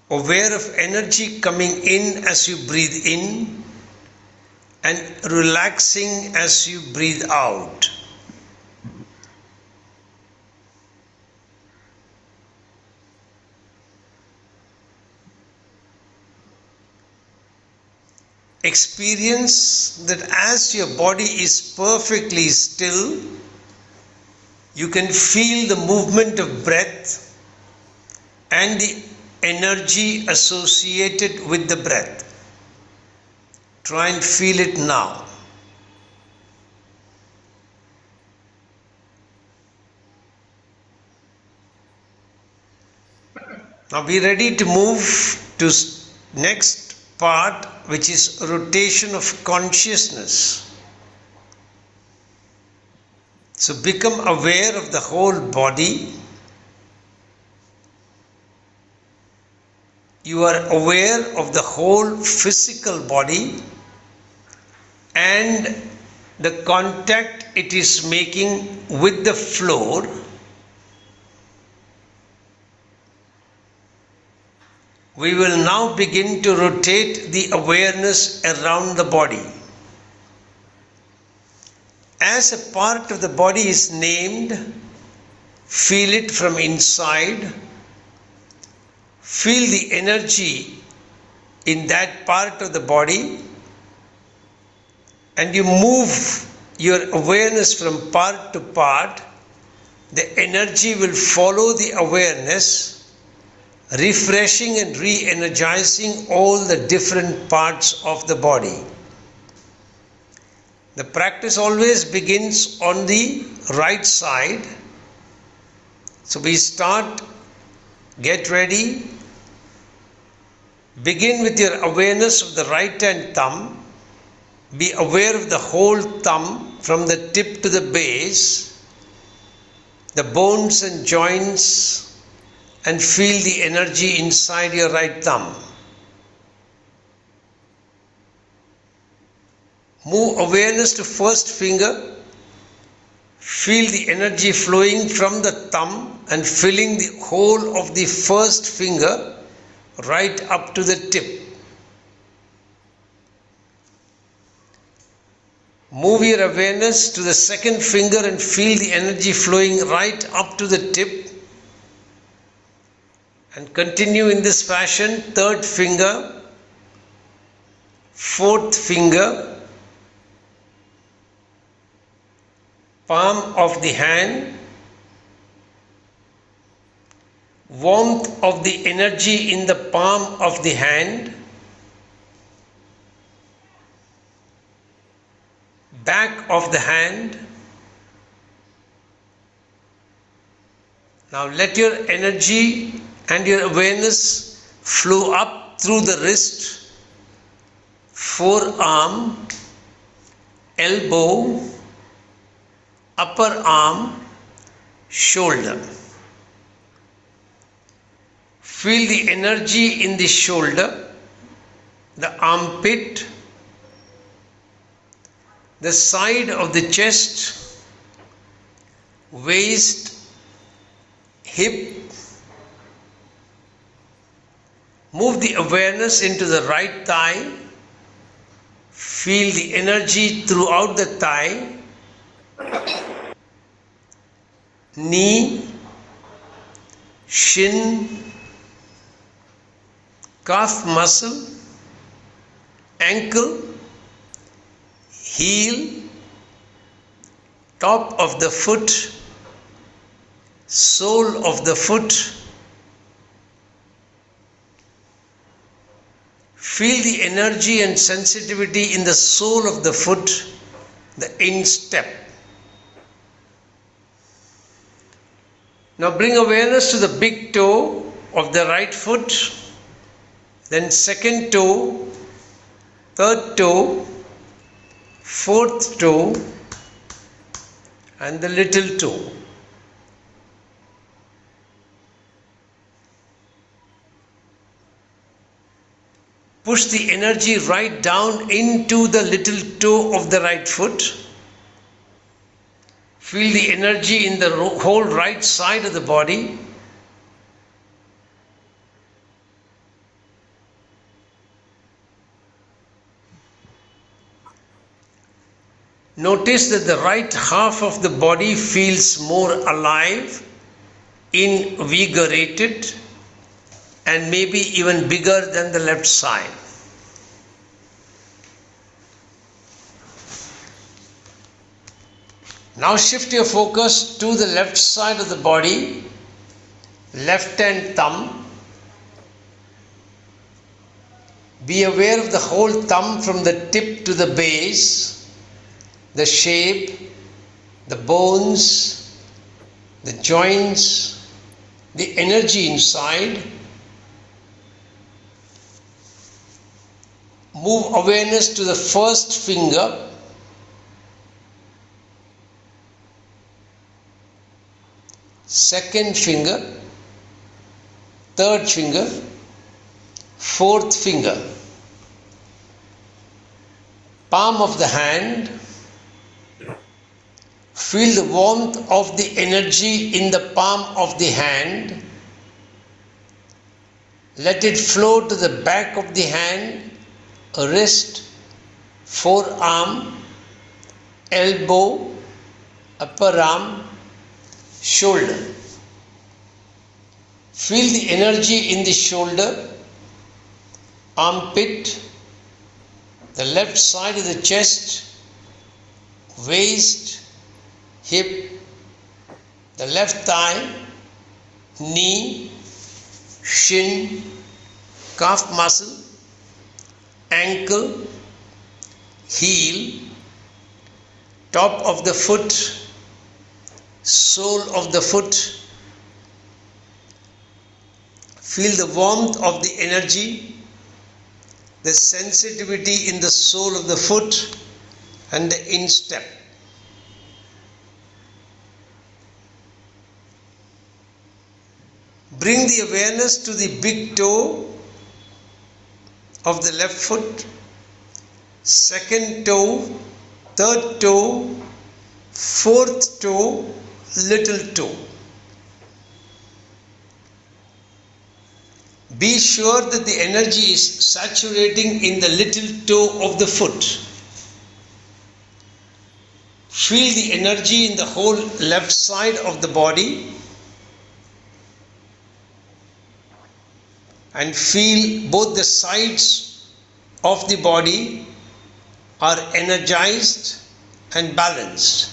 aware of energy coming in as you breathe in and relaxing as you breathe out. Experience that as your body is perfectly still, you can feel the movement of breath and the energy associated with the breath. Try and feel it now. Now be ready to move to next part, which is rotation of consciousness. So become aware of the whole body. You are aware of the whole physical body and the contact it is making with the floor We will now begin to rotate the awareness around the body. As a part of the body is named, feel it from inside. Feel the energy in that part of the body, and you move your awareness from part to part. The energy will follow the awareness, refreshing and re-energizing all the different parts of the body. The practice always begins on the right side. So we start, get ready, begin with your awareness of the right hand thumb. Be aware of the whole thumb from the tip to the base, the bones and joints, and feel the energy inside your right thumb. Move awareness to first finger. Feel the energy flowing from the thumb and filling the whole of the first finger right up to the tip. Move your awareness to the second finger and feel the energy flowing right up to the tip. And continue in this fashion. Third finger, fourth finger, palm of the hand, warmth of the energy in the palm of the hand, back of the hand. Now let your energy and your awareness flow up through the wrist, forearm, elbow, upper arm, shoulder. Feel the energy in the shoulder, the armpit, the side of the chest, waist, hip. Move the awareness into the right thigh. Feel the energy throughout the thigh, knee, shin, calf muscle, ankle, heel, top of the foot, sole of the foot. Feel the energy and sensitivity in the sole of the foot, the instep. Now bring awareness to the big toe of the right foot, then second toe, third toe, fourth toe, and the little toe. Push the energy right down into the little toe of the right foot. Feel the energy in the whole right side of the body. Notice that the right half of the body feels more alive, invigorated, and maybe even bigger than the left side. Now shift your focus to the left side of the body, left hand thumb. Be aware of the whole thumb from the tip to the base, the shape, the bones, the joints, the energy inside. Move awareness to the first finger, second finger, third finger, fourth finger, palm of the hand. Feel the warmth of the energy in the palm of the hand. Let it flow to the back of the hand, wrist, forearm, elbow, upper arm, shoulder. Feel the energy in the shoulder, armpit, the left side of the chest, waist, hip, the left thigh, knee, shin, calf muscle, ankle, heel, top of the foot, sole of the foot. Feel the warmth of the energy, the sensitivity in the sole of the foot and the instep. Bring the awareness to the big toe of the left foot, second toe, third toe, fourth toe, little toe. Be sure that the energy is saturating in the little toe of the foot. Feel the energy in the whole left side of the body and feel both the sides of the body are energized and balanced.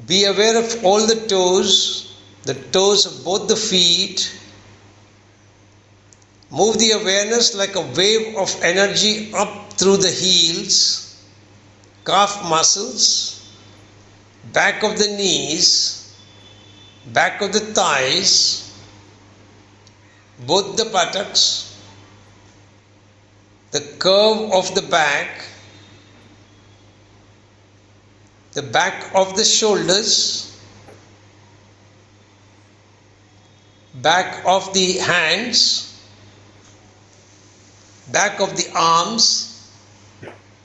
Be aware of all the toes of both the feet. Move the awareness like a wave of energy up through the heels, calf muscles, back of the knees, back of the thighs, both the buttocks, the curve of the back of the shoulders, back of the hands, back of the arms,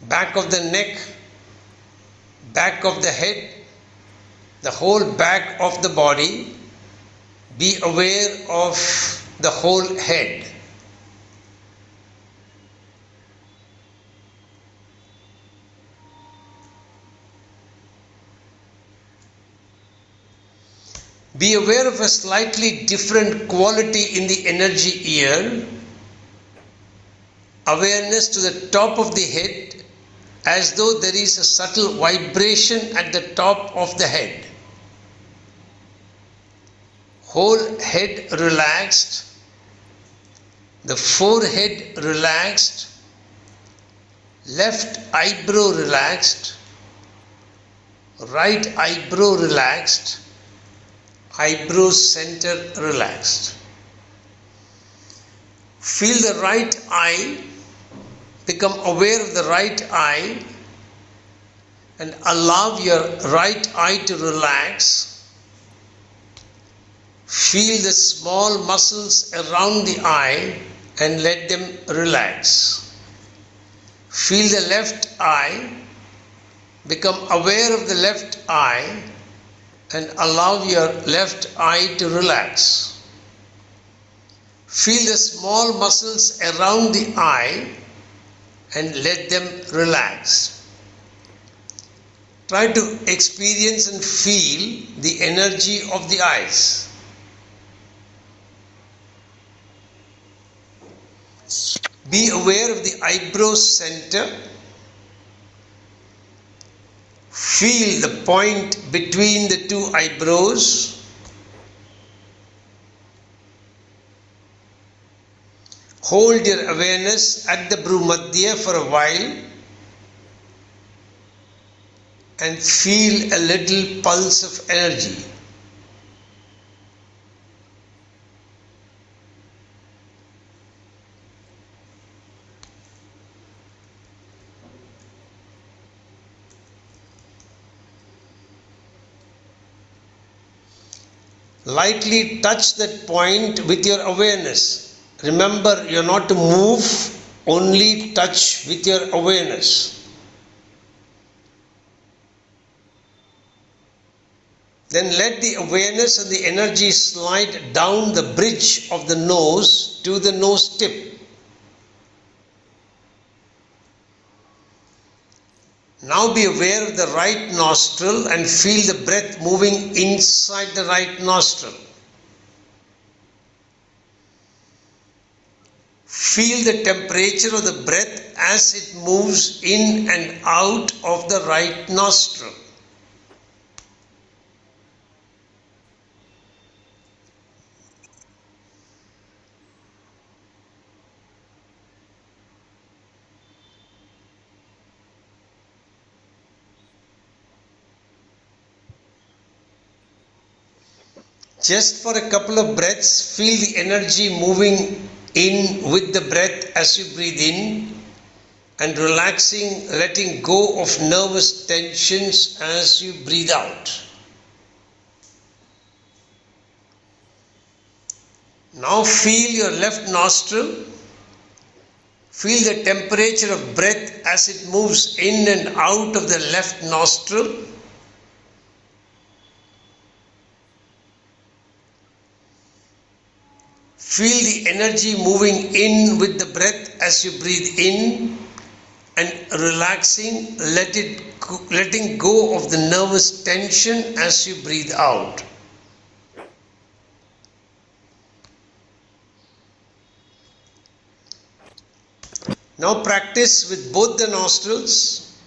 back of the neck, back of the head, the whole back of the body. Be aware of the whole head. Be aware of a slightly different quality in the energy here. Awareness to the top of the head as though there is a subtle vibration at the top of the head. Whole head relaxed, the forehead relaxed, left eyebrow relaxed, right eyebrow relaxed, eyebrow center relaxed. Feel the right eye, become aware of the right eye and allow your right eye to relax. Feel the small muscles around the eye and let them relax. Feel the left eye, become aware of the left eye and allow your left eye to relax. Feel the small muscles around the eye and let them relax. Try to experience and feel the energy of the eyes. Be aware of the eyebrow center. Feel the point between the two eyebrows. Hold your awareness at the Bhumadhya for a while and feel a little pulse of energy. Lightly touch that point with your awareness. Remember, you're not to move, only touch with your awareness. Then let the awareness and the energy slide down the bridge of the nose to the nose tip. Now be aware of the right nostril and feel the breath moving inside the right nostril. Feel the temperature of the breath as it moves in and out of the right nostril. Just for a couple of breaths, feel the energy moving in with the breath as you breathe in and relaxing, letting go of nervous tensions as you breathe out. Now feel your left nostril. Feel the temperature of breath as it moves in and out of the left nostril. Feel the energy moving in with the breath as you breathe in and relaxing, letting go of the nervous tension as you breathe out. Now practice with both the nostrils,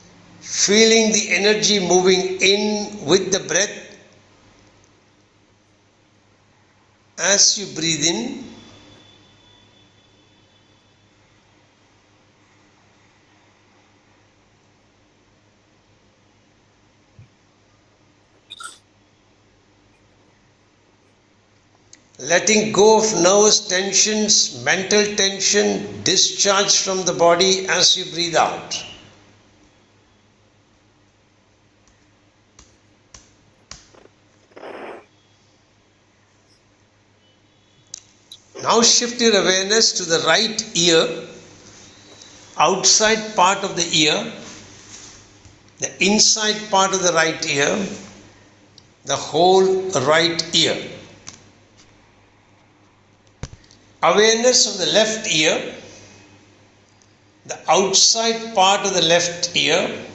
feeling the energy moving in with the breath as you breathe in. Letting go of nervous tensions, mental tension, discharge from the body as you breathe out. Now shift your awareness to the right ear, outside part of the ear, the inside part of the right ear, the whole right ear. Awareness of the left ear, the outside part of the left ear,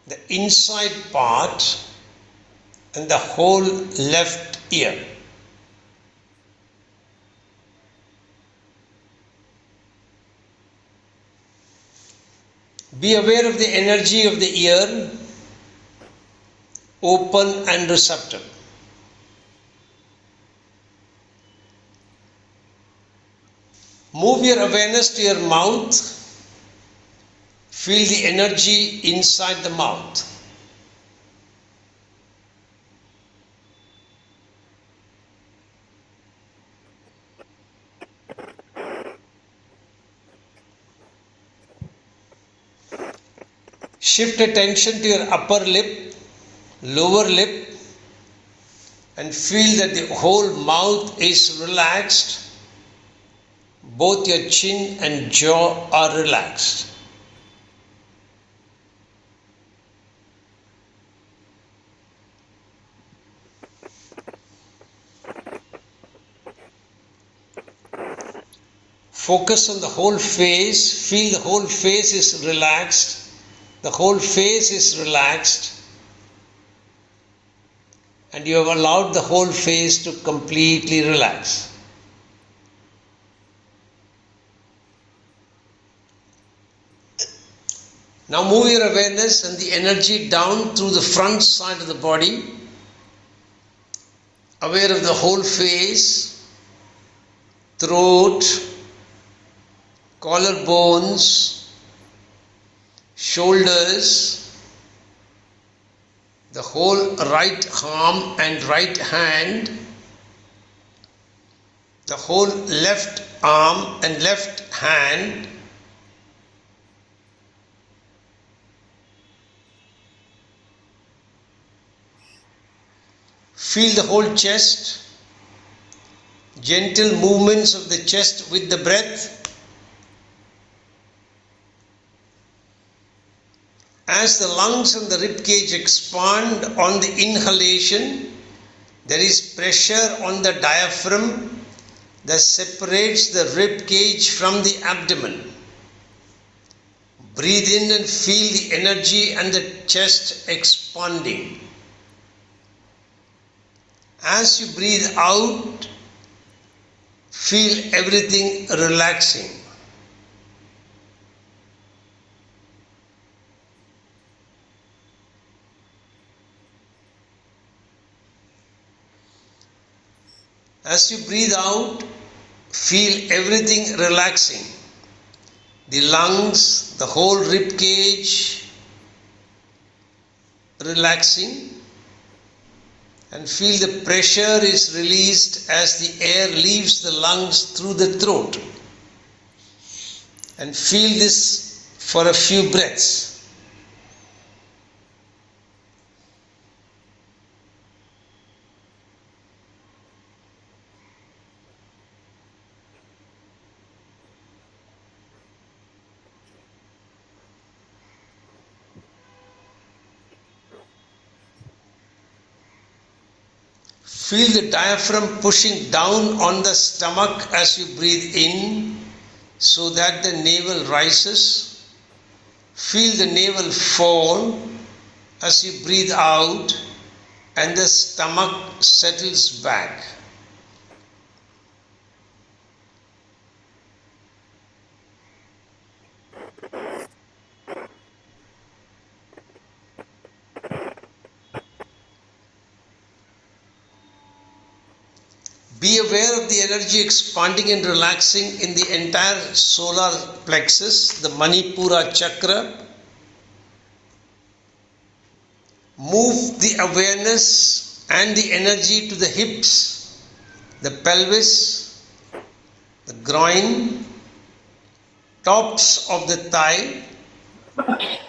the inside part, and the whole left ear. Be aware of the energy of the ear, open and receptive. Move your awareness to your mouth. Feel the energy inside the mouth. Shift attention to your upper lip, lower lip, and feel that the whole mouth is relaxed. Both your chin and jaw are relaxed. Focus on the whole face. Feel the whole face is relaxed. The whole face is relaxed. And you have allowed the whole face to completely relax. Now move your awareness and the energy down through the front side of the body, aware of the whole face, throat, collarbones, shoulders, the whole right arm and right hand, the whole left arm and left hand, Feel the whole chest, gentle movements of the chest with the breath. As the lungs and the rib cage expand on the inhalation, there is pressure on the diaphragm that separates the rib cage from the abdomen. Breathe in and feel the energy and the chest expanding. As you breathe out, feel everything relaxing. As you breathe out, feel everything relaxing. The lungs, the whole rib cage relaxing, and feel the pressure is released as the air leaves the lungs through the throat. And feel this for a few breaths. Feel the diaphragm pushing down on the stomach as you breathe in so that the navel rises. Feel the navel fall as you breathe out and the stomach settles back. Be aware of the energy expanding and relaxing in the entire solar plexus, the Manipura chakra. Move the awareness and the energy to the hips, the pelvis, the groin, tops of the thigh,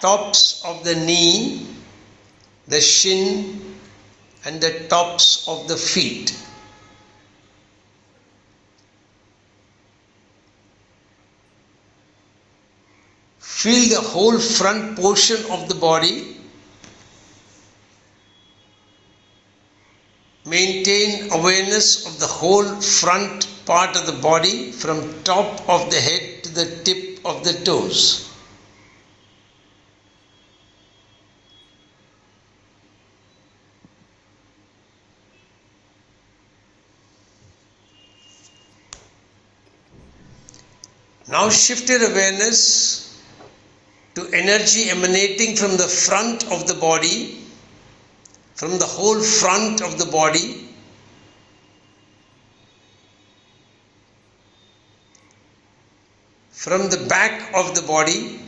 tops of the knee, the shin, and the tops of the feet. Feel the whole front portion of the body. Maintain awareness of the whole front part of the body from top of the head to the tip of the toes. Now shift your awareness to energy emanating from the front of the body, from the whole front of the body, from the back of the body,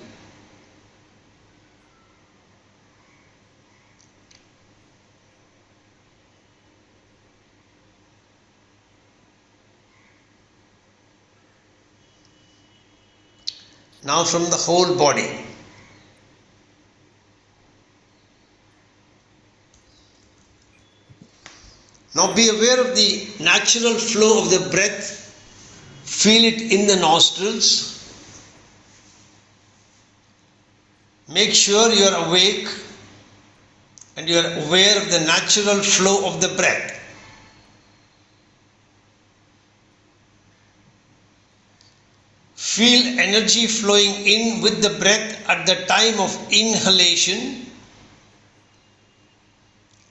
now from the whole body. Now be aware of the natural flow of the breath. Feel it in the nostrils. Make sure you are awake and you are aware of the natural flow of the breath. Feel energy flowing in with the breath at the time of inhalation.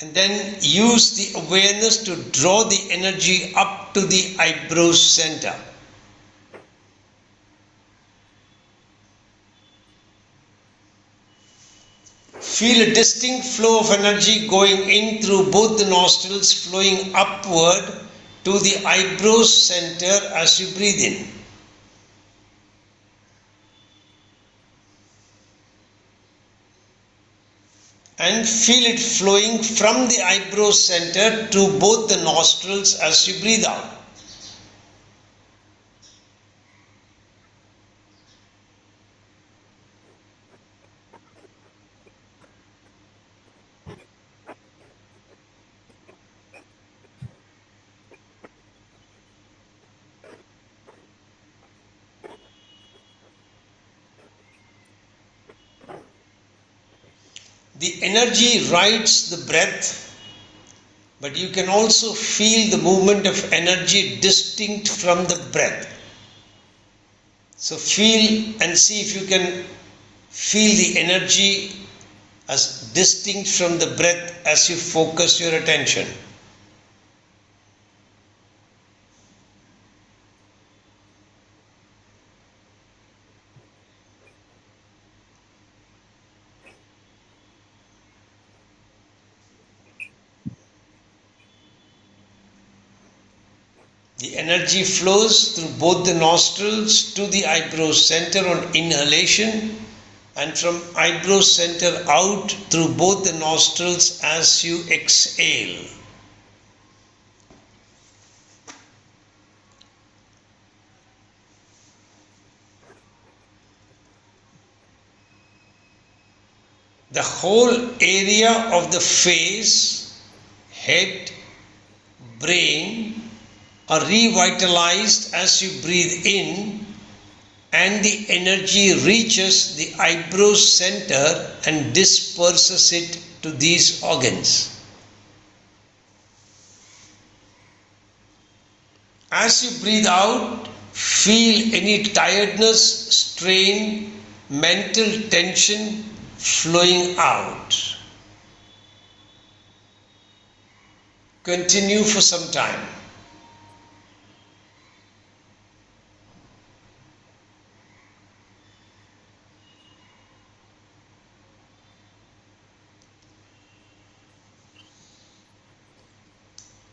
And then use the awareness to draw the energy up to the eyebrow center. Feel a distinct flow of energy going in through both the nostrils, flowing upward to the eyebrow center as you breathe in. And feel it flowing from the eyebrow center to both the nostrils as you breathe out. The energy rides the breath, but you can also feel the movement of energy distinct from the breath. So feel and see if you can feel the energy as distinct from the breath as you focus your attention. The energy flows through both the nostrils to the eyebrow center on inhalation, and from eyebrow center out through both the nostrils as you exhale. The whole area of the face, head, brain are revitalized as you breathe in, and the energy reaches the eyebrow center and disperses it to these organs. As you breathe out, feel any tiredness, strain, mental tension flowing out. Continue for some time.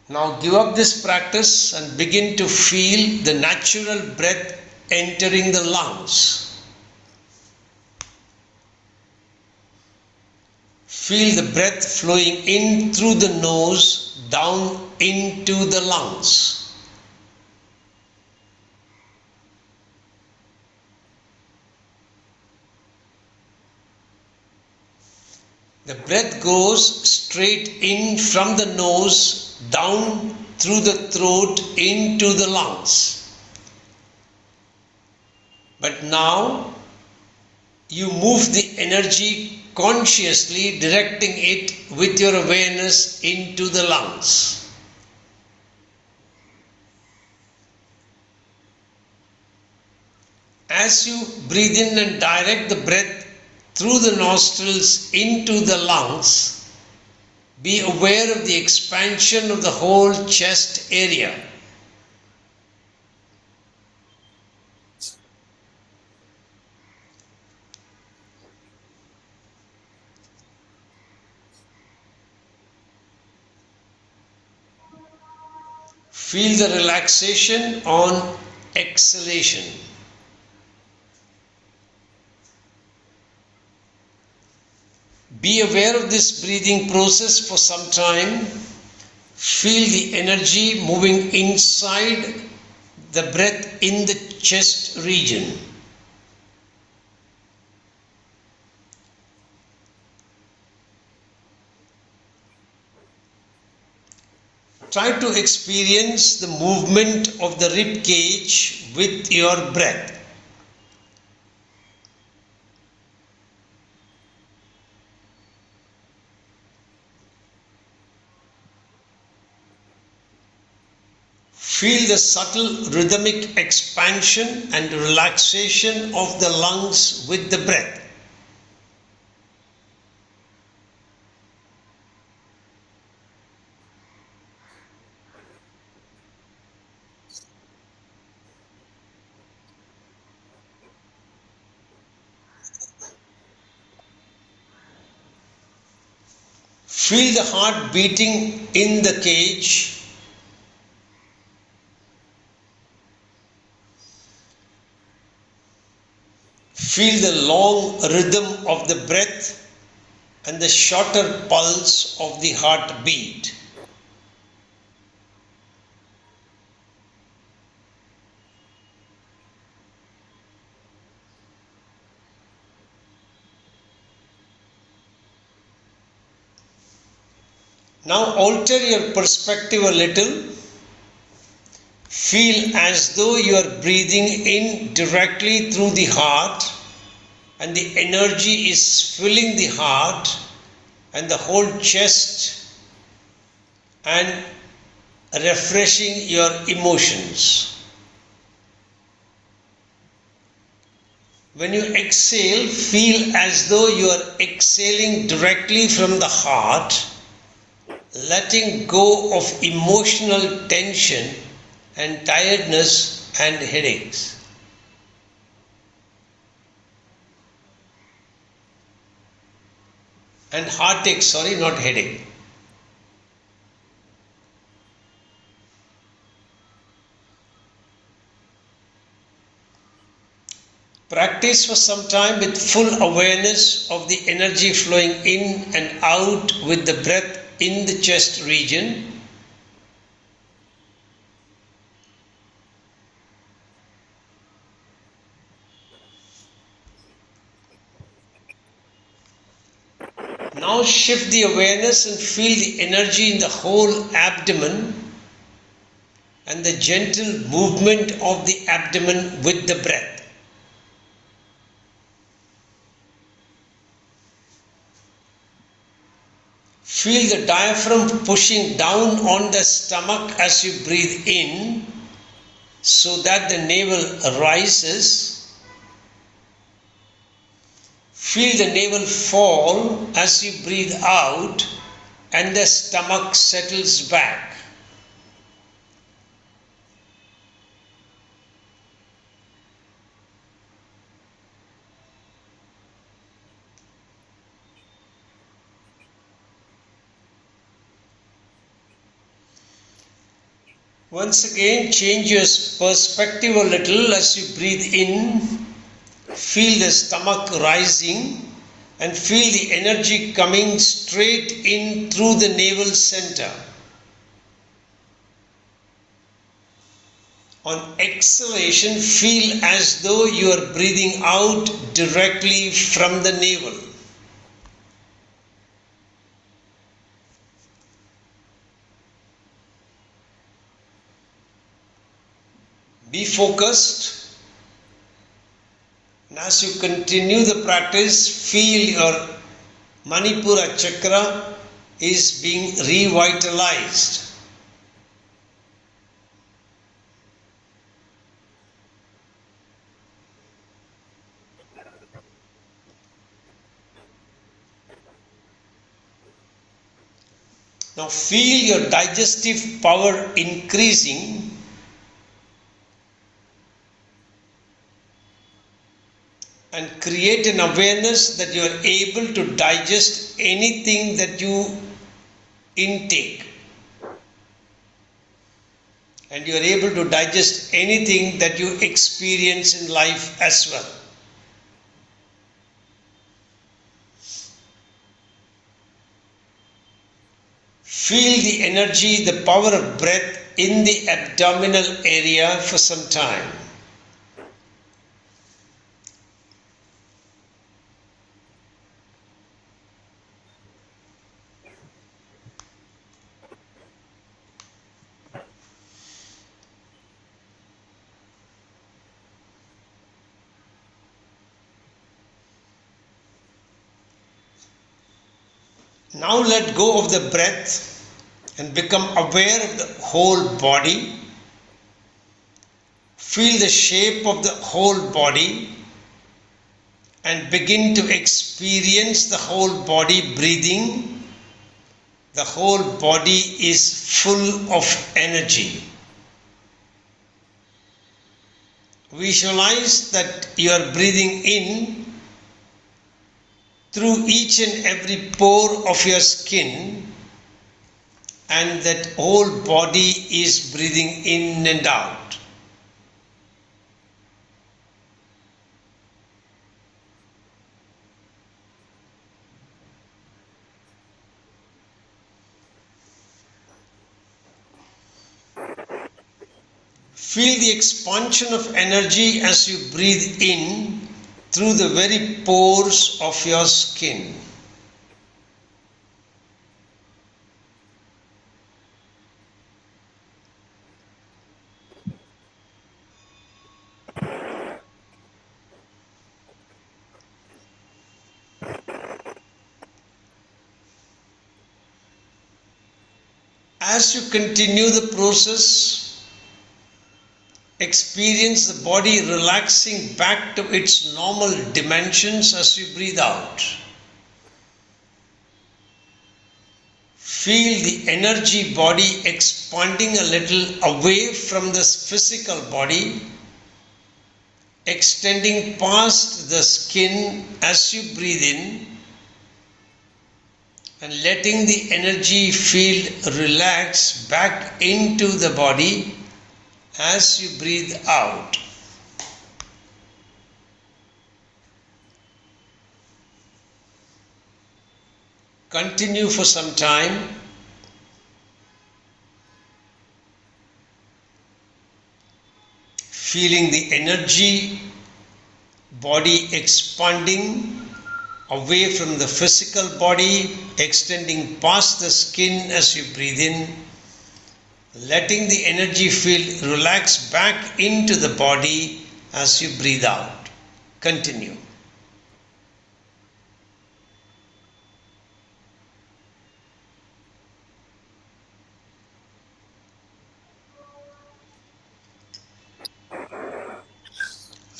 Now give up this practice and begin to feel the natural breath entering the lungs. Feel the breath flowing in through the nose down into the lungs. The breath goes straight in from the nose down through the throat into the lungs. But now you move the energy consciously, directing it with your awareness into the lungs. As you breathe in and direct the breath through the nostrils into the lungs, be aware of the expansion of the whole chest area. Feel the relaxation on exhalation. Be aware of this breathing process for some time. Feel the energy moving inside the breath in the chest region. Try to experience the movement of the rib cage with your breath. Feel the subtle rhythmic expansion and relaxation of the lungs with the breath. Feel the heart beating in the cage. Feel the long rhythm of the breath and the shorter pulse of the heartbeat. Now alter your perspective a little. Feel as though you are breathing in directly through the heart and the energy is filling the heart and the whole chest, and refreshing your emotions. When you exhale, feel as though you are exhaling directly from the heart, letting go of emotional tension and tiredness and headaches. And heartache, sorry, not headache. Practice for some time with full awareness of the energy flowing in and out with the breath in the chest region. Now shift the awareness and feel the energy in the whole abdomen and the gentle movement of the abdomen with the breath. Feel the diaphragm pushing down on the stomach as you breathe in so that the navel rises. Feel the navel fall as you breathe out and the stomach settles back. Once again, change your perspective a little as you breathe in. Feel the stomach rising and feel the energy coming straight in through the navel center. On exhalation, feel as though you are breathing out directly from the navel. Be focused, and as you continue the practice, feel your Manipura chakra is being revitalized. Now feel your digestive power increasing. And create an awareness that you are able to digest anything that you intake. And you are able to digest anything that you experience in life as well. Feel the energy, the power of breath in the abdominal area for some time. Now let go of the breath and become aware of the whole body. Feel the shape of the whole body and begin to experience the whole body breathing. The whole body is full of energy. Visualize that you are breathing in through each and every pore of your skin, and that whole body is breathing in and out. Feel the expansion of energy as you breathe in through the very pores of your skin. As you continue the process, experience the body relaxing back to its normal dimensions as you breathe out. Feel the energy body expanding a little away from this physical body, extending past the skin as you breathe in, and letting the energy field relax back into the body as you breathe out. Continue for some time. Feeling the energy body expanding away from the physical body, extending past the skin as you breathe in, letting the energy field relax back into the body as you breathe out. Continue.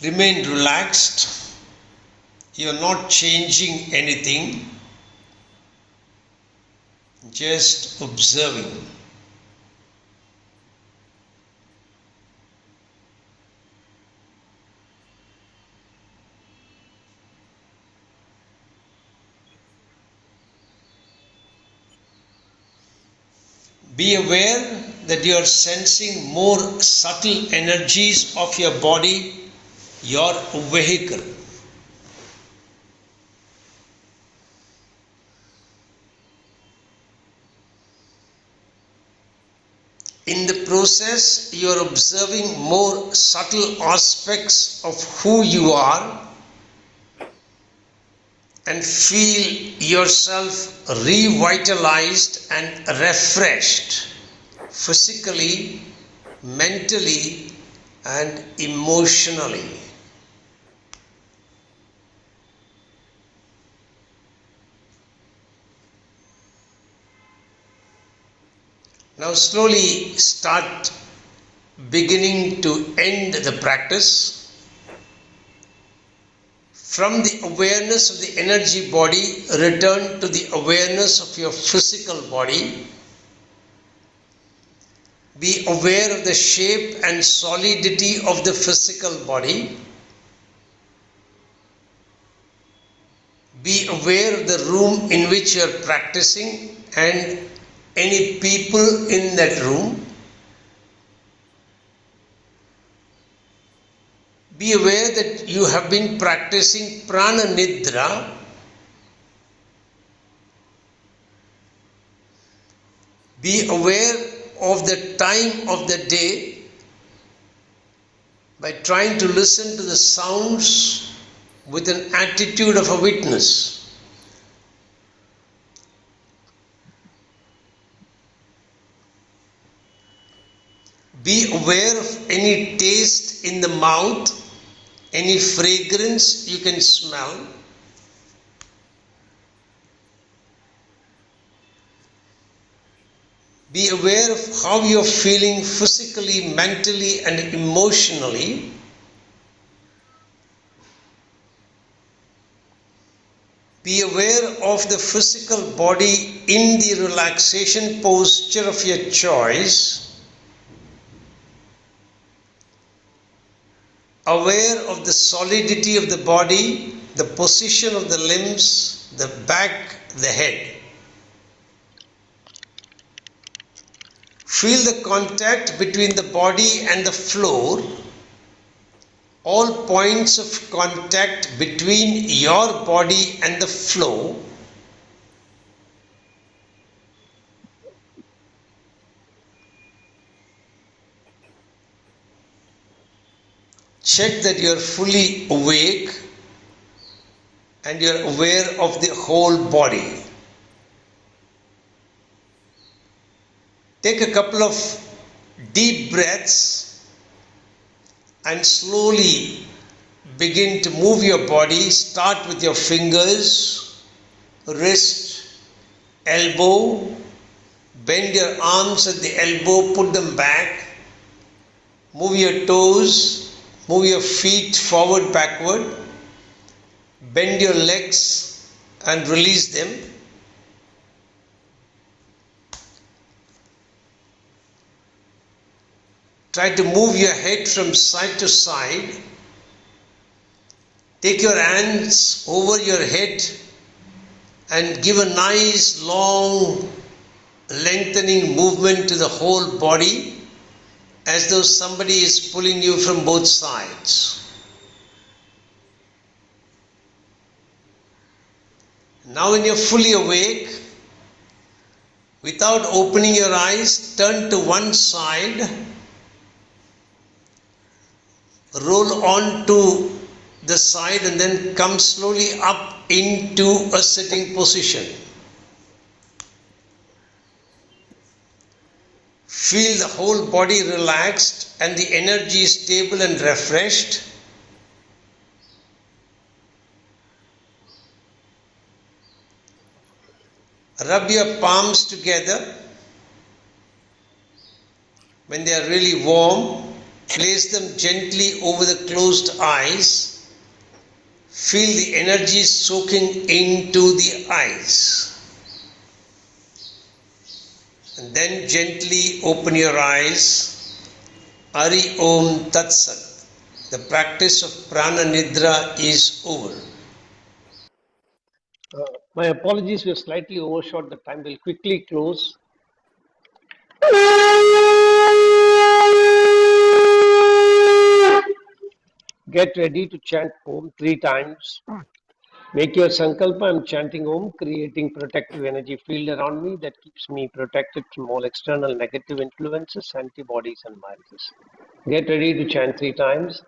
Remain relaxed. You are not changing anything, just observing. Be aware that you are sensing more subtle energies of your body, your vehicle. In the process, you are observing more subtle aspects of who you are and feel yourself revitalized and refreshed physically, mentally, and emotionally. Now slowly start beginning to end the practice. From the awareness of the energy body, return to the awareness of your physical body. Be aware of the shape and solidity of the physical body. Be aware of the room in which you are practicing and any people in that room. Be aware that you have been practicing Prana Nidra. Be aware of the time of the day by trying to listen to the sounds with an attitude of a witness. Be aware of any taste in the mouth, any fragrance you can smell. Be aware of how you are feeling physically, mentally, and emotionally. Be aware of the physical body in the relaxation posture of your choice. Aware of the solidity of the body, the position of the limbs, the back, the head. Feel the contact between the body and the floor. All points of contact between your body and the floor. Check that you are fully awake and you are aware of the whole body. Take a couple of deep breaths and slowly begin to move your body. Start with your fingers, wrist, elbow, Bend your arms at the elbow, put them back. Move your toes, move your feet forward, backward. Bend your legs and release them. Try to move your head from side to side. Take your hands over your head and give a nice long lengthening movement to the whole body as though somebody is pulling you from both sides. Now when you're fully awake, without opening your eyes, turn to one side, roll on to the side and then come slowly up into a sitting position. Feel the whole body relaxed and the energy stable and refreshed. Rub your palms together. When they are really warm, place them gently over the closed eyes. Feel the energy soaking into the eyes. And then gently open your eyes. Hari Om Tat Sat. The practice of Prana Nidra is over. My apologies, we have slightly overshot the time. We'll quickly close. Get ready to chant Om 3 times. Make your sankalpa. I'm chanting Om, creating protective energy field around me that keeps me protected from all external negative influences, antibodies, and viruses. Get ready to chant 3 times.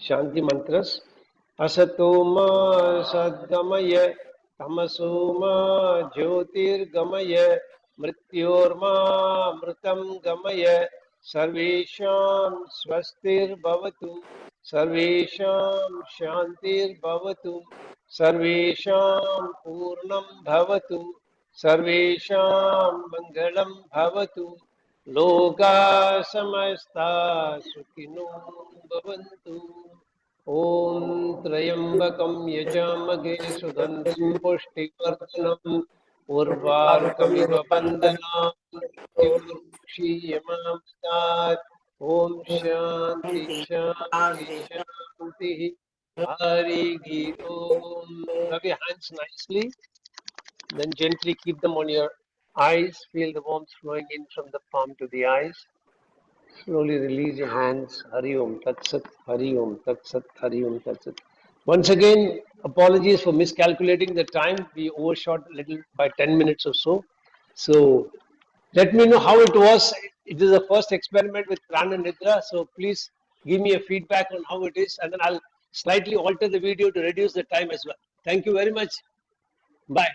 Shanti mantras. Asatoma sadgamaya tamasoma jyotirgamaya mrityorma mritam gamaya sarvesham swastir bhavatu sarvesham shantir bhavatu sarvesham purnam bhavatu sarvesham mangalam bhavatu loka samasta sukhino bhavantu. Om Trayambakam Yajamage Sugandham Pushtivartanam Urvarukamiva Bandhanam Mrityurmukshiямam Stat. Om Shanti Shanti Shanti. Hari Om. Rub your hands nicely. Then gently keep them on your eyes. Feel the warmth flowing in from the palm to the eyes. Slowly release your hands. Hari Om Tat Sat, Hari Om Tat Sat, Hari Om Tat Sat. Once again, apologies for miscalculating the time. We overshot a little by 10 minutes or so. So let me know how it was. It is the first experiment with Prana Nidra. So please give me a feedback on how it is, and then I'll slightly alter the video to reduce the time as well. Thank you very much. Bye.